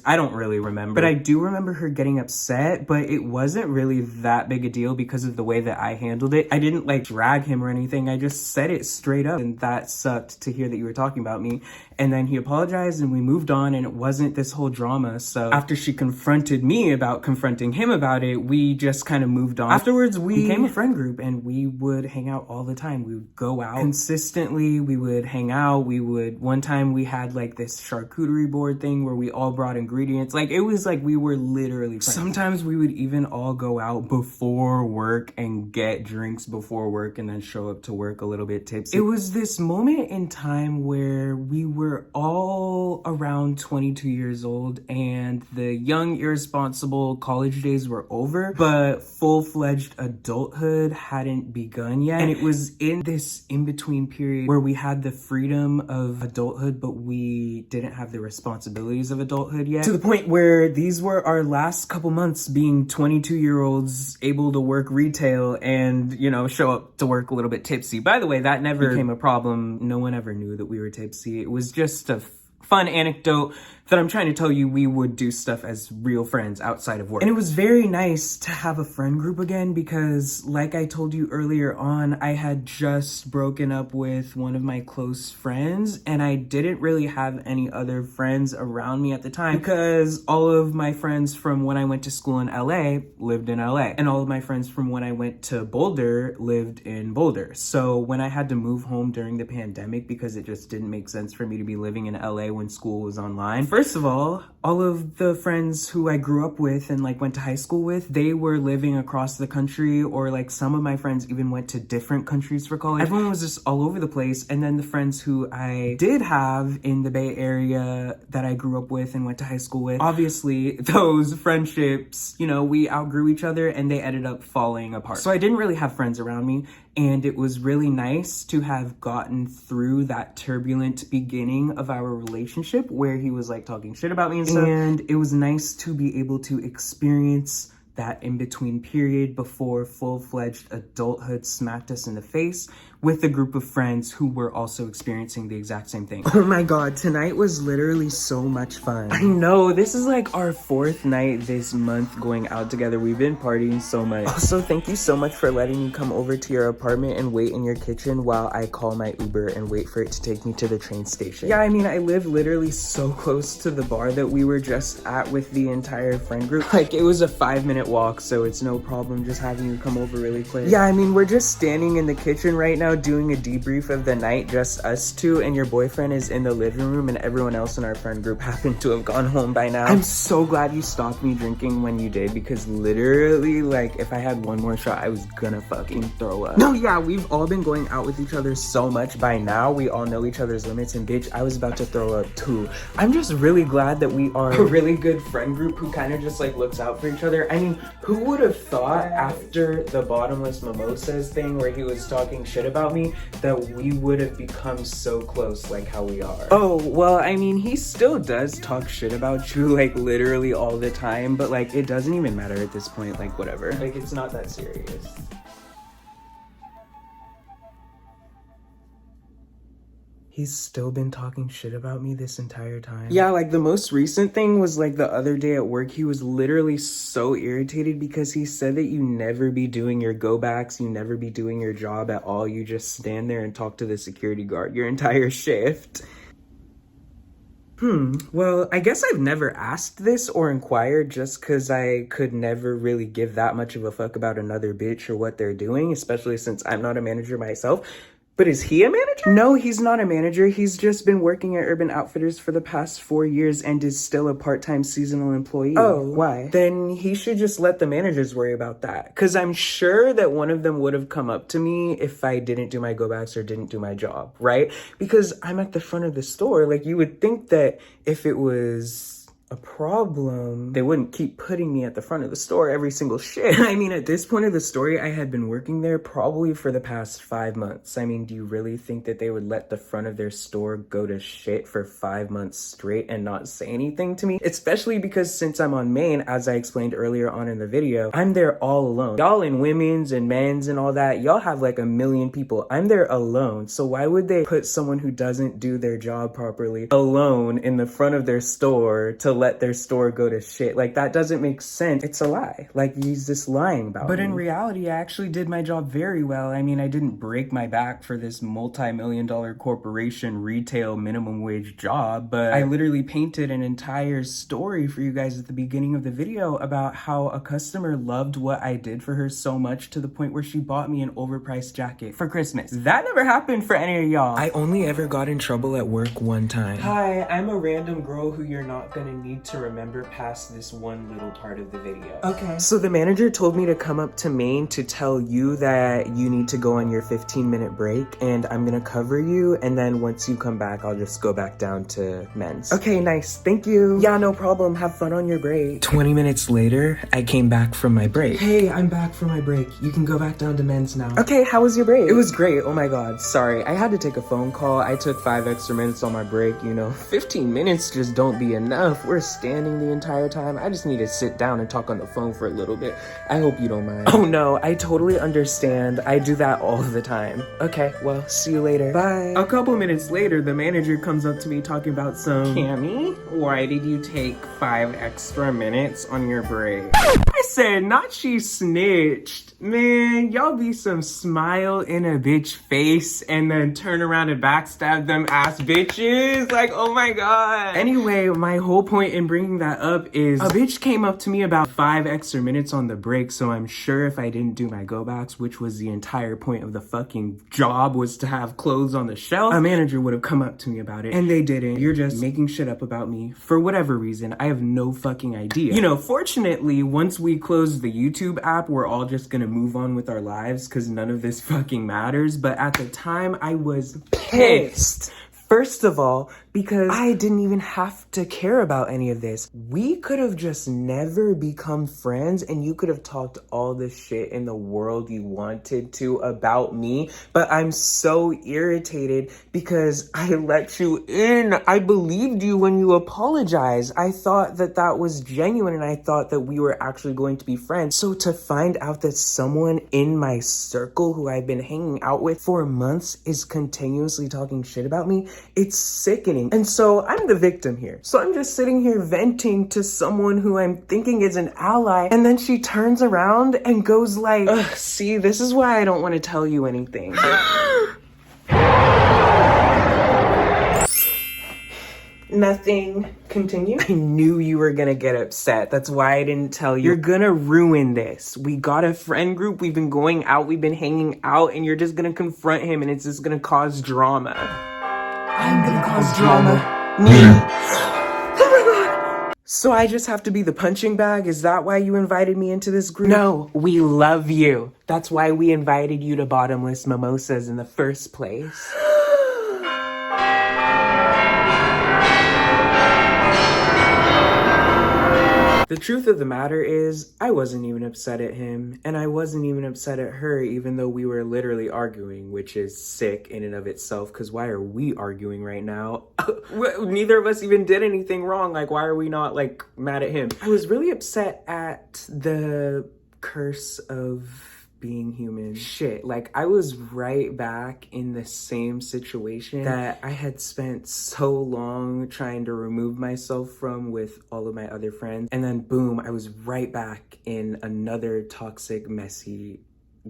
I don't really remember. But I do remember her getting upset, but it wasn't really that big a deal because of the way that I handled it. I didn't like drag him or anything. I just said it straight up, and that sucked to hear that you were talking about me. And then he apologized and we moved on and it wasn't this whole drama. So after she confronted me about confronting him about it, we just kind of moved on. Afterwards, we became a friend group and we would hang out all the time. We would go out consistently. We would hang out. One time we had like this charcuterie board thing where we all brought ingredients. Like, it was like we were literally friends. Sometimes we would even all go out before work and get drinks before work and then show up to work a little bit tipsy. It was this moment in time where we were all around 22 years old and the young, irresponsible college days were over, but full-fledged adulthood hadn't begun yet. And it was in this in-between period where we had the freedom of adulthood, but we didn't have the responsibilities of adulthood yet. To the point where these were our last couple months being 22-year-olds able to work retail and, you know, show up to work a little bit tipsy. By the way, that never became a problem. No one ever knew that we were tipsy. It was just a fun anecdote that I'm trying to tell you. We would do stuff as real friends outside of work. And it was very nice to have a friend group again because, like I told you earlier on, I had just broken up with one of my close friends and I didn't really have any other friends around me at the time because all of my friends from when I went to school in LA lived in LA and all of my friends from when I went to Boulder lived in Boulder. So when I had to move home during the pandemic because it just didn't make sense for me to be living in LA when school was online, first of all of the friends who I grew up with and like went to high school with, they were living across the country, or like some of my friends even went to different countries for college. Everyone was just all over the place. And then the friends who I did have in the Bay Area that I grew up with and went to high school with, obviously those friendships, you know, we outgrew each other and they ended up falling apart. So I didn't really have friends around me. And it was really nice to have gotten through that turbulent beginning of our relationship where he was like talking shit about me and stuff. And it was nice to be able to experience that in-between period before full-fledged adulthood smacked us in the face with a group of friends who were also experiencing the exact same thing. Oh my god, tonight was literally so much fun. I know, this is like our 4th night this month going out together. We've been partying so much. Also, thank you so much for letting me come over to your apartment and wait in your kitchen while I call my Uber and wait for it to take me to the train station. Yeah, I mean, I live literally so close to the bar that we were just at with the entire friend group. Like, it was a 5-minute walk, so it's no problem just having you come over really quick. Yeah, I mean, we're just standing in the kitchen right now now doing a debrief of the night, just us two, and your boyfriend is in the living room and everyone else in our friend group happened to have gone home by now. I'm so glad you stopped me drinking when you did, because literally, like, if I had one more shot, I was gonna fucking throw up. No, yeah, we've all been going out with each other so much by now. We all know each other's limits, and bitch, I was about to throw up too. I'm just really glad that we are a really good friend group who kind of just like looks out for each other. I mean, who would have thought after the bottomless mimosas thing where he was talking shit about me that we would have become so close like how we are? Oh, well, I mean, he still does talk shit about you like literally all the time, but like it doesn't even matter at this point, like whatever. Like it's not that serious. He's still been talking shit about me this entire time. Yeah, like the most recent thing was like the other day at work, he was literally so irritated because he said that you never be doing your go backs, you never be doing your job at all. You just stand there and talk to the security guard your entire shift. Well, I guess I've never asked this or inquired just because I could never really give that much of a fuck about another bitch or what they're doing, especially since I'm not a manager myself. But is he a manager? No, he's not a manager. He's just been working at Urban Outfitters for the past 4 years and is still a part-time seasonal employee. Oh, why? Then he should just let the managers worry about that. Because I'm sure that one of them would have come up to me if I didn't do my go-backs or didn't do my job, right? Because I'm at the front of the store. Like, you would think that if it was a problem, they wouldn't keep putting me at the front of the store every single shift. I mean, at this point of the story, I had been working there probably for the past 5 months. I mean, do you really think that they would let the front of their store go to shit for 5 months straight and not say anything to me? Especially because since I'm on Main, as I explained earlier on in the video, I'm there all alone. Y'all in women's and men's and all that, y'all have like 1 million people. I'm there alone. So why would they put someone who doesn't do their job properly alone in the front of their store to let their store go to shit? Like, that doesn't make sense. It's a lie. Like, he's just lying about it. But in reality, I actually did my job very well. I mean, I didn't break my back for this multi-million-dollar corporation retail minimum wage job, but I literally painted an entire story for you guys at the beginning of the video about how a customer loved what I did for her so much to the point where she bought me an overpriced jacket for Christmas. That never happened for any of y'all. I only ever got in trouble at work one time. Hi, I'm a random girl who you're not gonna need to remember past this one little part of the video. Okay. So the manager told me to come up to Main to tell you that you need to go on your 15-minute break, and I'm gonna cover you, and then once you come back, I'll just go back down to men's. Okay, nice. Thank you. Yeah, no problem. Have fun on your break. 20 minutes later, I came back from my break. Hey, I'm back from my break. You can go back down to men's now. Okay, how was your break? It was great. Oh my god. Sorry, I had to take a phone call. I took 5 extra minutes on my break. You know, 15 minutes just don't be enough. We're standing the entire time. I just need to sit down and talk on the phone for a little bit. I hope you don't mind. Oh no, I totally understand. I do that all the time. Okay, well, see you later. Bye. A couple minutes later, the manager comes up to me talking about some, Cammy, why did you take 5 extra minutes on your break? I said, not she snitched. Man, y'all be some smile in a bitch face and then turn around and backstab them ass bitches. Like, oh my god. Anyway, my whole point in bringing that up is a bitch came up to me about 5 extra minutes on the break, so I'm sure if I didn't do my go backs, which was the entire point of the fucking job, was to have clothes on the shelf, a manager would have come up to me about it, and they didn't. You're just making shit up about me for whatever reason. I have no fucking idea. You know, fortunately, once we close the YouTube app, we're all just gonna move on with our lives because none of this fucking matters, but at the time, I was pissed. First of all, because I didn't even have to care about any of this. We could have just never become friends and you could have talked all the shit in the world you wanted to about me, but I'm so irritated because I let you in. I believed you when you apologized. I thought that that was genuine and I thought that we were actually going to be friends. So to find out that someone in my circle who I've been hanging out with for months is continuously talking shit about me, it's sickening. And so I'm the victim here. So I'm just sitting here venting to someone who I'm thinking is an ally, and then she turns around and goes like, ugh, see, this is why I don't want to tell you anything. Nothing. Continue. I knew you were gonna get upset. That's why I didn't tell you. You're gonna ruin this. We got a friend group. We've been going out. We've been hanging out. And you're just gonna confront him. And it's just gonna cause drama. I'm gonna cause drama. Me. Oh my God. So I just have to be the punching bag? Is that why you invited me into this group? No, we love you. That's why we invited you to Bottomless Mimosas in the first place. The truth of the matter is, I wasn't even upset at him, and I wasn't even upset at her, even though we were literally arguing, which is sick in and of itself, because why are we arguing right now? Neither of us even did anything wrong. Like, why are we not, like, mad at him? I was really upset at the curse of being human. Shit, like I was right back in the same situation that I had spent so long trying to remove myself from with all of my other friends. And then boom, I was right back in another toxic, messy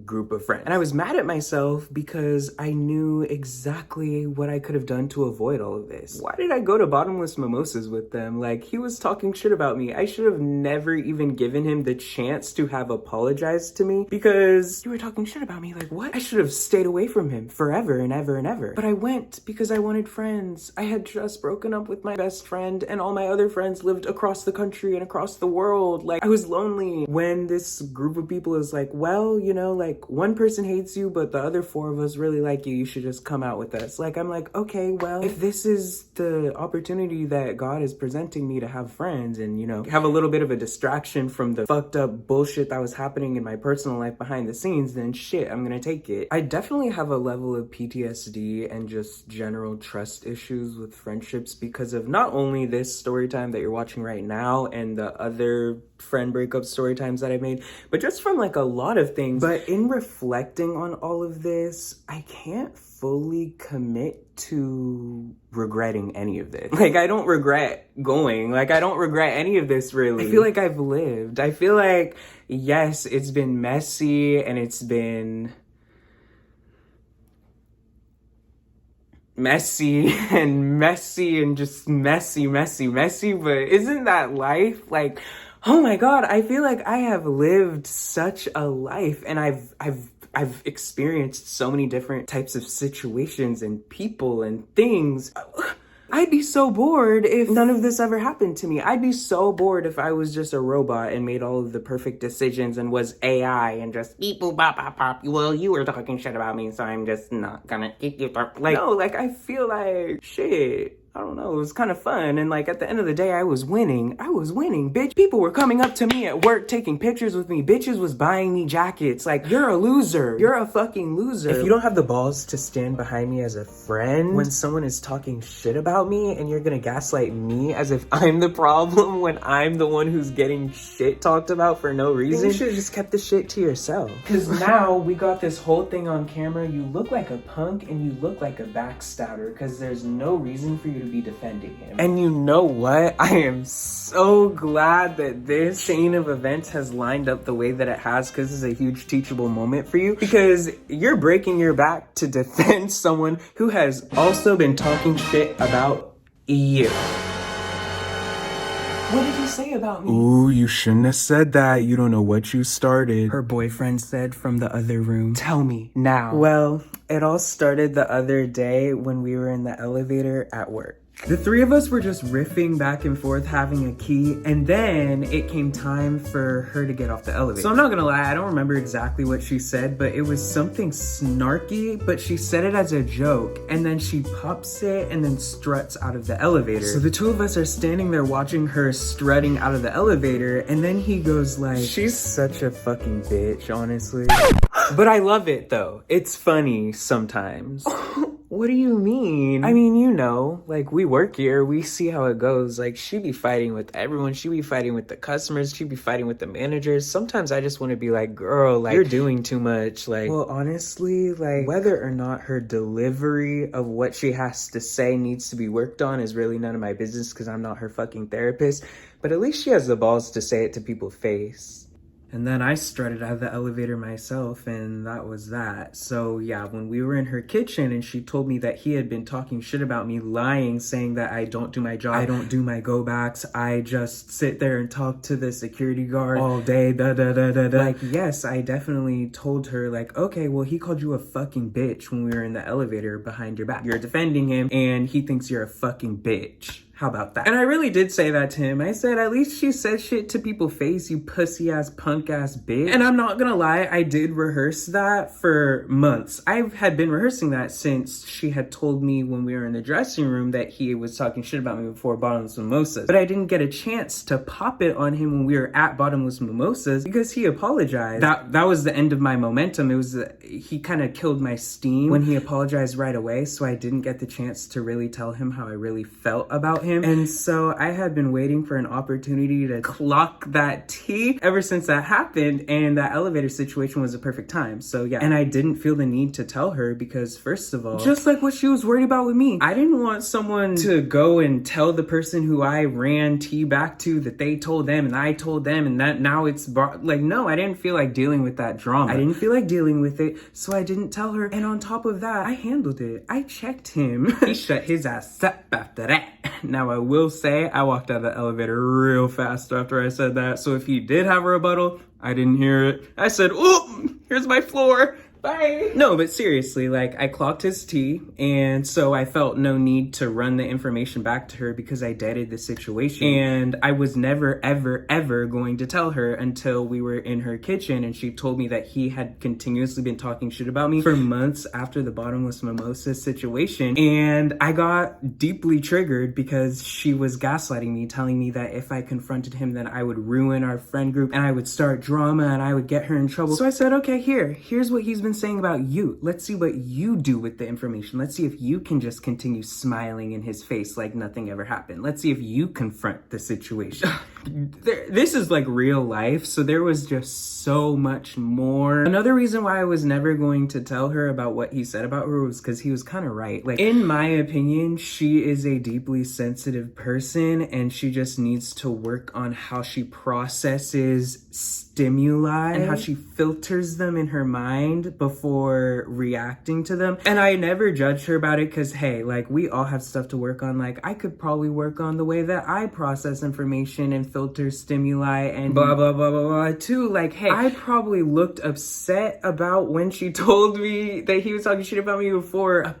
group of friends. And I was mad at myself because I knew exactly what I could have done to avoid all of this. Why did I go to Bottomless Mimosas with them? Like, he was talking shit about me. I should have never even given him the chance to have apologized to me because you were talking shit about me. Like, what? I should have stayed away from him forever and ever and ever. But I went because I wanted friends. I had just broken up with my best friend and all my other friends lived across the country and across the world. Like, I was lonely. When this group of people is like, well, you know, like one person hates you, but the other 4 of us really like you. You should just come out with us. Like, I'm like, okay, well, if this is the opportunity that God is presenting me to have friends and, you know, have a little bit of a distraction from the fucked up bullshit that was happening in my personal life behind the scenes, then shit, I'm gonna take it. I definitely have a level of PTSD and just general trust issues with friendships because of not only this story time that you're watching right now and the other friend breakup story times that I made, but just from like a lot of things. But in reflecting on all of this, I can't fully commit to regretting any of this. Like, I don't regret going. Like, I don't regret any of this, really. I feel like I've lived. I feel like, yes, it's been messy and it's been messy and just messy, but isn't that life? Like, oh my God, I feel like I have lived such a life and I've experienced so many different types of situations and people and things. I'd be so bored if none of this ever happened to me. I'd be so bored if I was just a robot and made all of the perfect decisions and was AI and just beep boop bop bop pop. Well, you were talking shit about me, so I'm just not gonna keep you like, no, like I feel like shit. I don't know, it was kind of fun, and like at the end of the day, I was winning, bitch. People were coming up to me at work, taking pictures with me. Bitches was buying me jackets. Like, you're a loser. You're a fucking loser. If you don't have the balls to stand behind me as a friend when someone is talking shit about me and you're gonna gaslight me as if I'm the problem when I'm the one who's getting shit talked about for no reason, you should have just kept the shit to yourself. Because now we got this whole thing on camera. You look like a punk and you look like a backstabber because there's no reason for you to be defending him. And you know what? I am so glad that this chain of events has lined up the way that it has, because this is a huge teachable moment for you, because you're breaking your back to defend someone who has also been talking shit about you. What did he say about me? Ooh, you shouldn't have said that. You don't know what you started. Her boyfriend said from the other room. Tell me now. Well, it all started the other day when we were in the elevator at work. The 3 of us were just riffing back and forth, having a key, and then it came time for her to get off the elevator. So I'm not gonna lie, I don't remember exactly what she said, but it was something snarky, but she said it as a joke, and then she pops it and then struts out of the elevator. So the 2 of us are standing there watching her strutting out of the elevator, and then he goes like, she's such a fucking bitch, honestly. But I love it though. It's funny sometimes. What do you mean? I mean, you know, like, we work here, we see how it goes. Like, she be fighting with everyone. She be fighting with the customers. She be fighting with the managers. Sometimes I just want to be like, girl, like, you're doing too much. Like, well, honestly, like, whether or not her delivery of what she has to say needs to be worked on is really none of my business because I'm not her fucking therapist. But at least she has the balls to say it to people's face. And then I strutted out of the elevator myself, and that was that. So yeah, when we were in her kitchen and she told me that he had been talking shit about me, lying, saying that I don't do my job, I don't do my go-backs, I just sit there and talk to the security guard all day, Like, yes, I definitely told her, like, okay, well, he called you a fucking bitch when we were in the elevator behind your back. You're defending him, and he thinks you're a fucking bitch. How about that? And I really did say that to him. I said, at least she says shit to people's face, you pussy ass, punk ass bitch. And I'm not gonna lie, I did rehearse that for months. I had been rehearsing that since she had told me when we were in the dressing room that he was talking shit about me before Bottomless Mimosas. But I didn't get a chance to pop it on him when we were at Bottomless Mimosas because he apologized. That was the end of my momentum. It was, he kind of killed my steam when he apologized right away. So I didn't get the chance to really tell him how I really felt about him. And so I had been waiting for an opportunity to clock that tea ever since that happened, and that elevator situation was a perfect time. So yeah, and I didn't feel the need to tell her because, first of all, just like what she was worried about with me, I didn't want someone to go and tell the person who I ran tea back to that they told them and I told them, and that now it's like, no, I didn't feel like dealing with that drama. I didn't feel like dealing with it, so I didn't tell her. And on top of that, I handled it. I checked him. He shut his ass up after that. Now, I will say I walked out of the elevator real fast after I said that. So if he did have a rebuttal, I didn't hear it. I said, oh, here's my floor. Bye. No, but seriously, like, I clocked his tea, and so I felt no need to run the information back to her because I deaded the situation. And I was never, ever, ever going to tell her until we were in her kitchen, and she told me that he had continuously been talking shit about me for months after the Bottomless Mimosa situation. And I got deeply triggered because she was gaslighting me, telling me that if I confronted him, then I would ruin our friend group and I would start drama and I would get her in trouble. So I said, okay, here's what he's been saying about you. Let's see what you do with the information. Let's see if you can just continue smiling in his face like nothing ever happened. Let's see if you confront the situation. This is like real life, so there was just so much more. Another reason why I was never going to tell her about what he said about her was because he was kind of right. Like, in my opinion, she is a deeply sensitive person, and she just needs to work on how she processes stimuli and how she filters them in her mind before reacting to them. And I never judged her about it because, hey, like, we all have stuff to work on. Like, I could probably work on the way that I process information and filter stimuli and blah, blah, blah, blah, blah, too. Like, hey, I probably looked upset about when she told me that he was talking shit about me before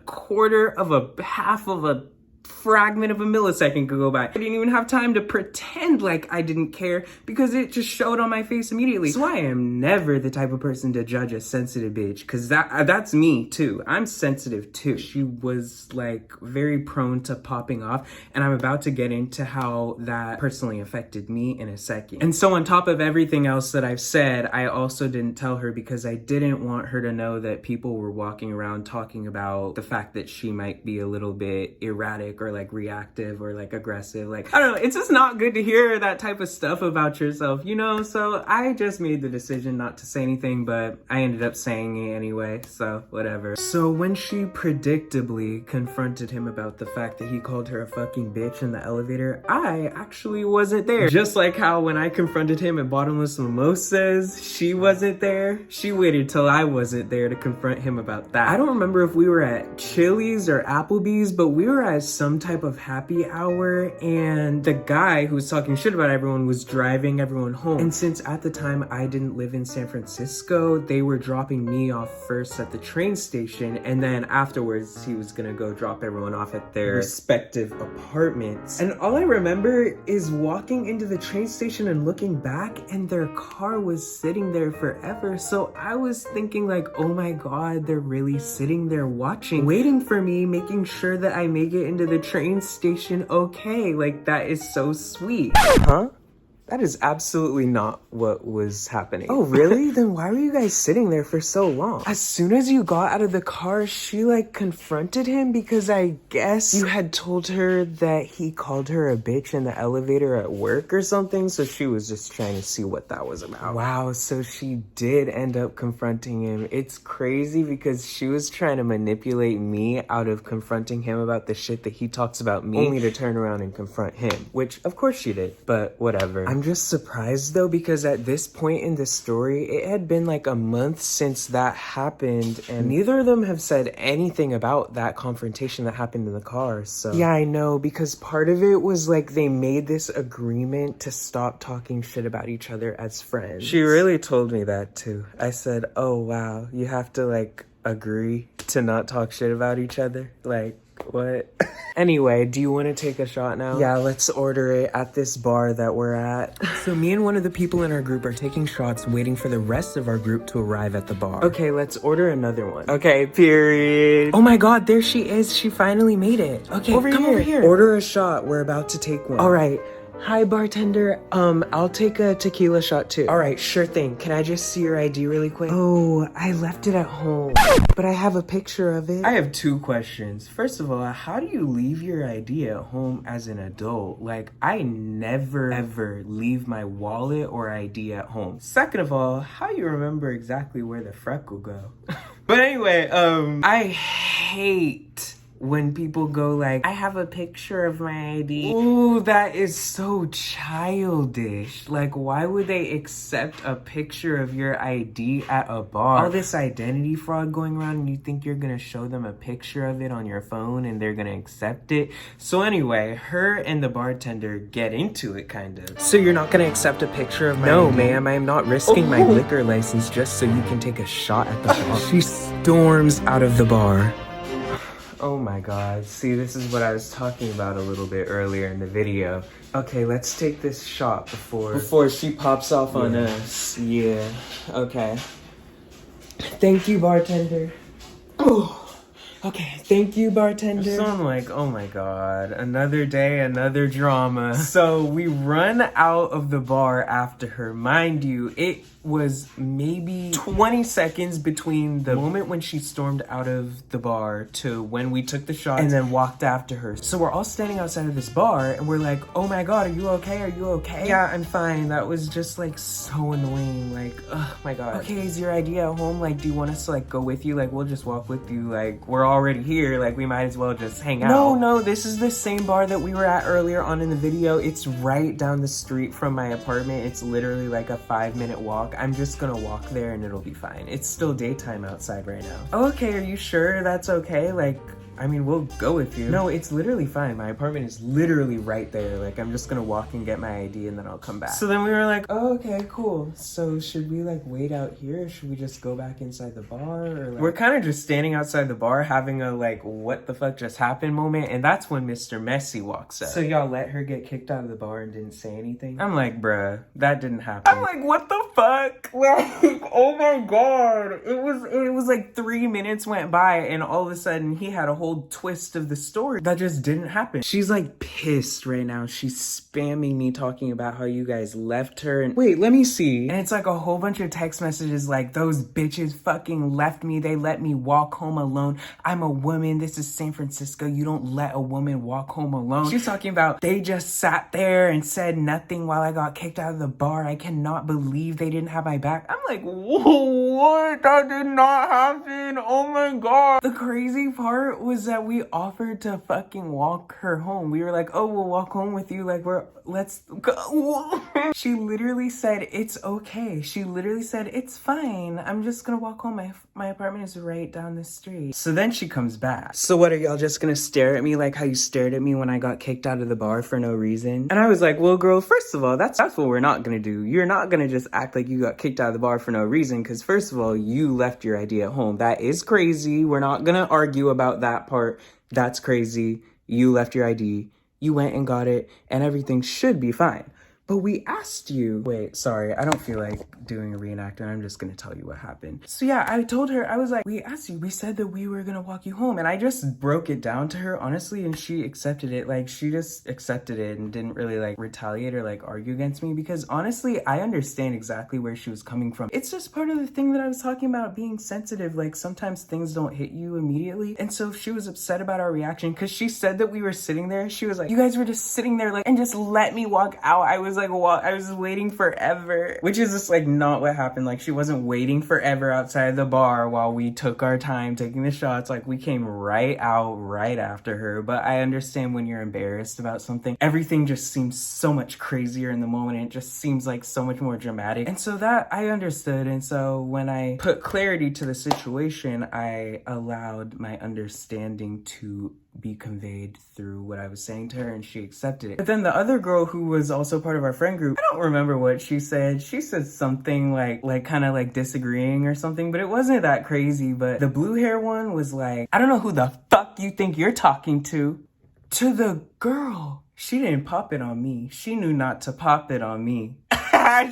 half of a fragment of a millisecond could go by. I didn't even have time to pretend like I didn't care because it just showed on my face immediately. So I am never the type of person to judge a sensitive bitch, because that's me too. I'm sensitive too. She was like very prone to popping off, and I'm about to get into how that personally affected me in a second. And so on top of everything else that I've said, I also didn't tell her because I didn't want her to know that people were walking around talking about the fact that she might be a little bit erratic or like reactive or like aggressive. Like, I don't know, it's just not good to hear that type of stuff about yourself, you know? So I just made the decision not to say anything, but I ended up saying it anyway, so whatever. So when she predictably confronted him about the fact that he called her a fucking bitch in the elevator, I actually wasn't there. Just like how when I confronted him at Bottomless Mimosas, she wasn't there. She waited till I wasn't there to confront him about that. I don't remember if we were at Chili's or Applebee's, but we were at some type of happy hour, and the guy who was talking shit about everyone was driving everyone home. And since at the time I didn't live in San Francisco, they were dropping me off first at the train station, and then afterwards he was gonna go drop everyone off at their respective apartments. And all I remember is walking into the train station and looking back, and their car was sitting there forever. So I was thinking like, oh my god, they're really sitting there watching, waiting for me, making sure that I make it into the train station okay. Like, that is so sweet. Huh? That is absolutely not what was happening. Oh, really? Then why were you guys sitting there for so long? As soon as you got out of the car, she like confronted him because I guess you had told her that he called her a bitch in the elevator at work or something. So she was just trying to see what that was about. Wow, so she did end up confronting him. It's crazy because she was trying to manipulate me out of confronting him about the shit that he talks about me, only to turn around and confront him, which of course she did, but whatever. I'm I'm just surprised though, because at this point in the story, it had been like a month since that happened, and neither of them have said anything about that confrontation that happened in the car. So yeah, I know, because part of it was like they made this agreement to stop talking shit about each other as friends. She really told me that too. I said, oh wow, you have to like agree to not talk shit about each other? Like, what? Anyway, do you want to take a shot now? Yeah, let's order it at this bar that we're at. So me and one of the people in our group are taking shots, waiting for the rest of our group to arrive at the bar. Okay, let's order another one. Okay, period. Oh my god, there she is. She finally made it. Okay, come over here. Order a shot. We're about to take one. All right. Hi, bartender. I'll take a tequila shot too. All right, sure thing. Can I just see your ID really quick? Oh, I left it at home, but I have a picture of it. I have two questions. First of all, how do you leave your ID at home as an adult? Like, I never ever leave my wallet or ID at home. Second of all, how do you remember exactly where the freckle go? But anyway, I hate when people go like, I have a picture of my ID. Ooh, that is so childish. Like, why would they accept a picture of your ID at a bar? All this identity fraud going around, and you think you're gonna show them a picture of it on your phone and they're gonna accept it? So anyway, her and the bartender get into it, kind of. So you're not gonna accept a picture of my No, ID? ma'am, I am not risking my liquor license just so you can take a shot at the bar. She storms out of the bar. Oh my god, see, this is what I was talking about a little bit earlier in the video. Okay, let's take this shot before she pops off on us. Yeah, okay. Thank you, bartender. Oh, okay, thank you, bartender. So I'm like, oh my god, another day, another drama. So we run out of the bar after her. Mind you, it was maybe 20 seconds between the moment when she stormed out of the bar to when we took the shot and then walked after her. So we're all standing outside of this bar and we're like, oh my god, are you okay? Are you okay? Yeah, I'm fine. That was just like so annoying. Like, oh my god. Okay, is your ID at home? Like, do you want us to like go with you? Like, we'll just walk with you. Like, we're already here. Like, we might as well just hang out. No, this is the same bar that we were at earlier on in the video. It's right down the street from my apartment. It's literally like a 5-minute walk. I'm just gonna walk there and it'll be fine. It's still daytime outside right now. Okay, are you sure that's okay? Like, I mean, we'll go with you. No, it's literally fine. My apartment is literally right there. Like, I'm just gonna walk and get my ID and then I'll come back. So then we were like, oh, okay, cool. So should we like wait out here? Or should we just go back inside the bar? Or like... We're kind of just standing outside the bar having a like, what the fuck just happened moment. And that's when Mr. Messy walks up. So y'all let her get kicked out of the bar and didn't say anything? I'm like, bruh, that didn't happen. I'm like, what the fuck? Like, oh my god. It was like 3 minutes went by and all of a sudden he had a whole twist of the story that just didn't happen. She's like pissed right now. She's spamming me talking about how you guys left her and wait, let me see. And it's like a whole bunch of text messages like, those bitches fucking left me. They let me walk home alone. I'm a woman. This is San Francisco. You don't let a woman walk home alone. She's talking about they just sat there and said nothing while I got kicked out of the bar. I cannot believe they didn't have my back. I'm like, whoa, what? That did not happen. Oh my god. The crazy part was that we offered to fucking walk her home. We were like, oh, we'll walk home with you. Like, let's go. She literally said, it's okay. She literally said, it's fine. I'm just gonna walk home. My apartment is right down the street. So then she comes back. So what, are y'all just gonna stare at me like how you stared at me when I got kicked out of the bar for no reason? And I was like, well, girl, first of all, that's what we're not gonna do. You're not gonna just act like you got kicked out of the bar for no reason, because first of all, you left your ID at home. That is crazy. We're not gonna argue about that part. That's crazy. You left your ID. You went and got it, and everything should be fine. But we asked you. Wait, sorry, I don't feel like doing a reenactment. I'm just gonna tell you what happened. So yeah, I told her, I was like, we asked you, we said that we were gonna walk you home. And I just broke it down to her, honestly, and she accepted it. Like, she just accepted it and didn't really like retaliate or like argue against me, because honestly, I understand exactly where she was coming from. It's just part of the thing that I was talking about, being sensitive. Like, sometimes things don't hit you immediately. And so if she was upset about our reaction, because she said that we were sitting there, she was like, you guys were just sitting there like, and just let me walk out. I was like, I was waiting forever, which is just like not what happened. Like she wasn't waiting forever outside the bar while we took our time taking the shots. Like we came right out right after her. But I understand when you're embarrassed about something, everything just seems so much crazier in the moment. And it just seems like so much more dramatic. And so that I understood. And so when I put clarity to the situation, I allowed my understanding to be conveyed through what I was saying to her, and she accepted it. But then the other girl who was also part of our friend group, I don't remember what she said. She said something like kind of like disagreeing or something, but it wasn't that crazy. But the blue hair one was like, I don't know who the fuck you think you're talking to the girl. She didn't pop it on me. She knew not to pop it on me.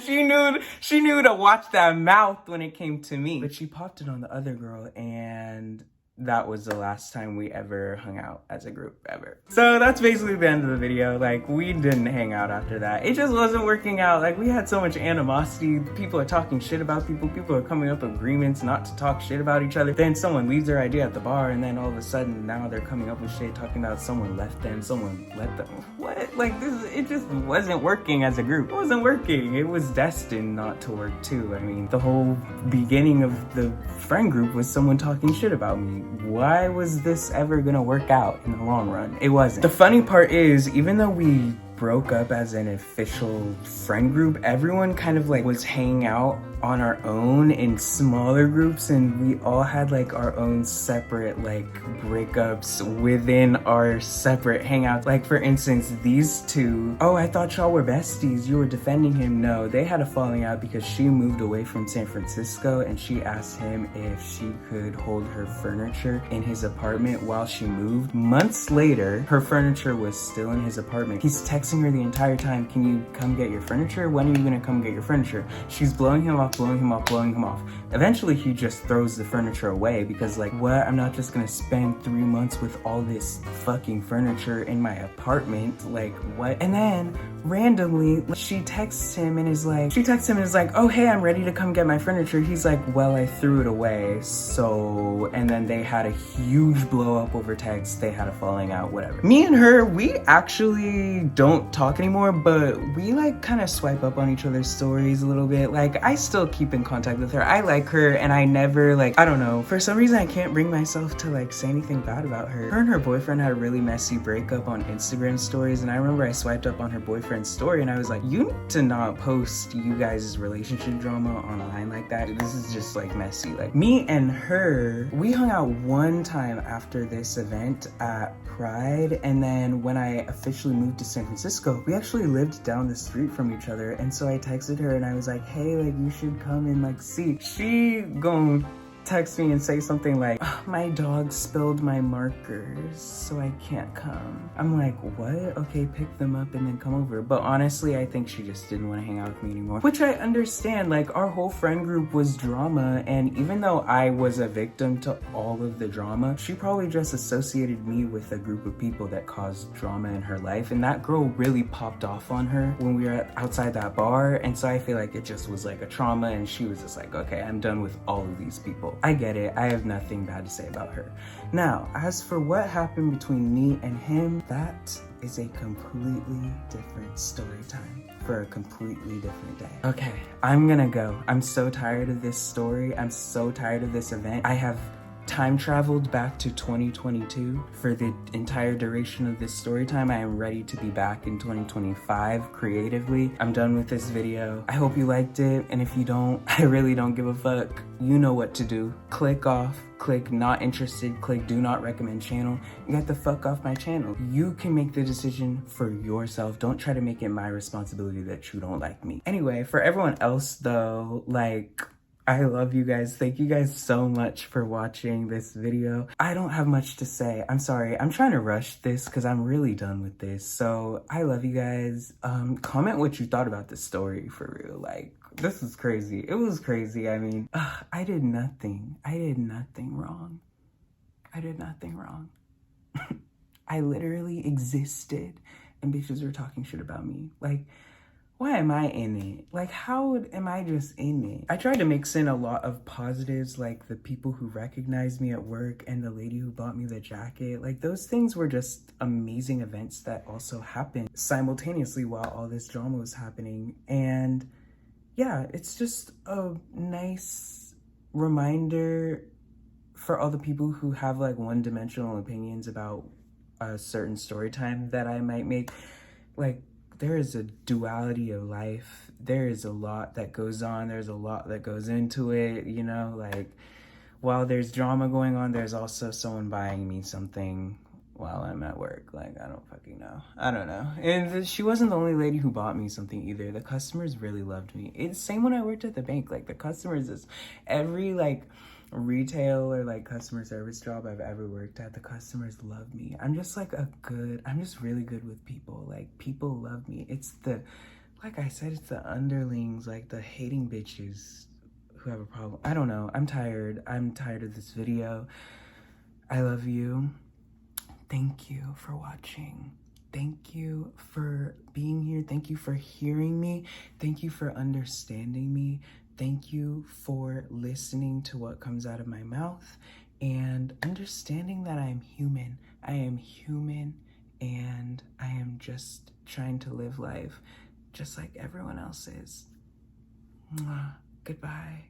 She knew to watch that mouth when it came to me. But she popped it on the other girl, and that was the last time we ever hung out as a group ever. So that's basically the end of the video. Like we didn't hang out after that. It just wasn't working out. Like we had so much animosity. People are talking shit about people. People are coming up with agreements not to talk shit about each other. Then someone leaves their idea at the bar, and then all of a sudden now they're coming up with shit talking about someone left them, someone let them. What? Like it just wasn't working as a group. It wasn't working. It was destined not to work too. I mean, the whole beginning of the friend group was someone talking shit about me. Why was this ever gonna work out in the long run? It wasn't. The funny part is, even though we broke up as an official friend group, everyone kind of like was hanging out on our own in smaller groups, and we all had like our own separate like breakups within our separate hangouts. Like for instance, these two, oh, I thought y'all were besties, you were defending him. No, they had a falling out because she moved away from San Francisco and she asked him if she could hold her furniture in his apartment while she moved. Months later, her furniture was still in his apartment. He's texting her the entire time, can you come get your furniture? When are you gonna come get your furniture? She's blowing him off. Eventually he just throws the furniture away because like, what? I'm not just gonna spend 3 months with all this fucking furniture in my apartment. Like what? And then randomly she texts him and is like, oh hey, I'm ready to come get my furniture. He's like, well, I threw it away. So, and then they had a huge blow up over text. They had a falling out, whatever. Me and her, we actually don't talk anymore, but we like kind of swipe up on each other's stories a little bit. Like I still keep in contact with her. I like her, and I never like, I don't know, for some reason I can't bring myself to like say anything bad about her. Her and her boyfriend had a really messy breakup on Instagram stories, and I remember I swiped up on her boyfriend's story and I was like, you need to not post you guys' relationship drama online like that. This is just like messy. Like me and her, we hung out one time after this event at Pride, and then when I officially moved to San Francisco, we actually lived down the street from each other. And so I texted her and I was like, hey, like you should come and like see. She gon' text me and say something like, oh, my dog spilled my markers, so I can't come. I'm like, what? Okay, pick them up and then come over. But honestly, I think she just didn't want to hang out with me anymore, which I understand. Like our whole friend group was drama, and even though I was a victim to all of the drama, she probably just associated me with a group of people that caused drama in her life, and that girl really popped off on her when we were outside that bar. And so I feel like it just was like a trauma, and she was just like, okay, I'm done with all of these people. I get it. I have nothing bad to say about her. Now, as for what happened between me and him, that is a completely different story time for a completely different day. Okay, I'm gonna go. I'm so tired of this story. I'm so tired of this event. I have time traveled back to 2022 for the entire duration of this story time. I am ready to be back in 2025 creatively. I'm done with this video. I hope you liked it, and if you don't, I really don't give a fuck. You know what to do. Click off, click not interested, click do not recommend channel, and get the fuck off my channel. You can make the decision for yourself. Don't try to make it my responsibility that you don't like me. Anyway, for everyone else though, like, I love you guys. Thank you guys so much for watching this video. I don't have much to say. I'm sorry. I'm trying to rush this because I'm really done with this. So I love you guys. Comment what you thought about this story for real. Like, this is crazy. It was crazy. I mean, I did nothing. I did nothing wrong. I did nothing wrong. I literally existed and bitches were talking shit about me. Like, why am I in it? Like, how am I just in it? I tried to mix in a lot of positives, like the people who recognized me at work and the lady who bought me the jacket. Like, those things were just amazing events that also happened simultaneously while all this drama was happening. And yeah, it's just a nice reminder for all the people who have like one-dimensional opinions about a certain story time that I might make. Like, there is a duality of life. There is a lot that goes on. There's a lot that goes into it, you know? Like, while there's drama going on, there's also someone buying me something while I'm at work. Like, I don't fucking know. I don't know. And she wasn't the only lady who bought me something either. The customers really loved me. It's same when I worked at the bank. Like, the customers is every, like, retail or like customer service job I've ever worked at, the customers love me. I'm just like I'm just really good with people. Like, people love me. It's the, like I said, it's the underlings, like the hating bitches who have a problem. I don't know. I'm tired of this video. I love you. Thank you for watching. Thank you for being here. Thank you for hearing me. Thank you for understanding me. Thank you for listening to what comes out of my mouth and understanding that I am human. I am human and I am just trying to live life just like everyone else is. Mwah. Goodbye.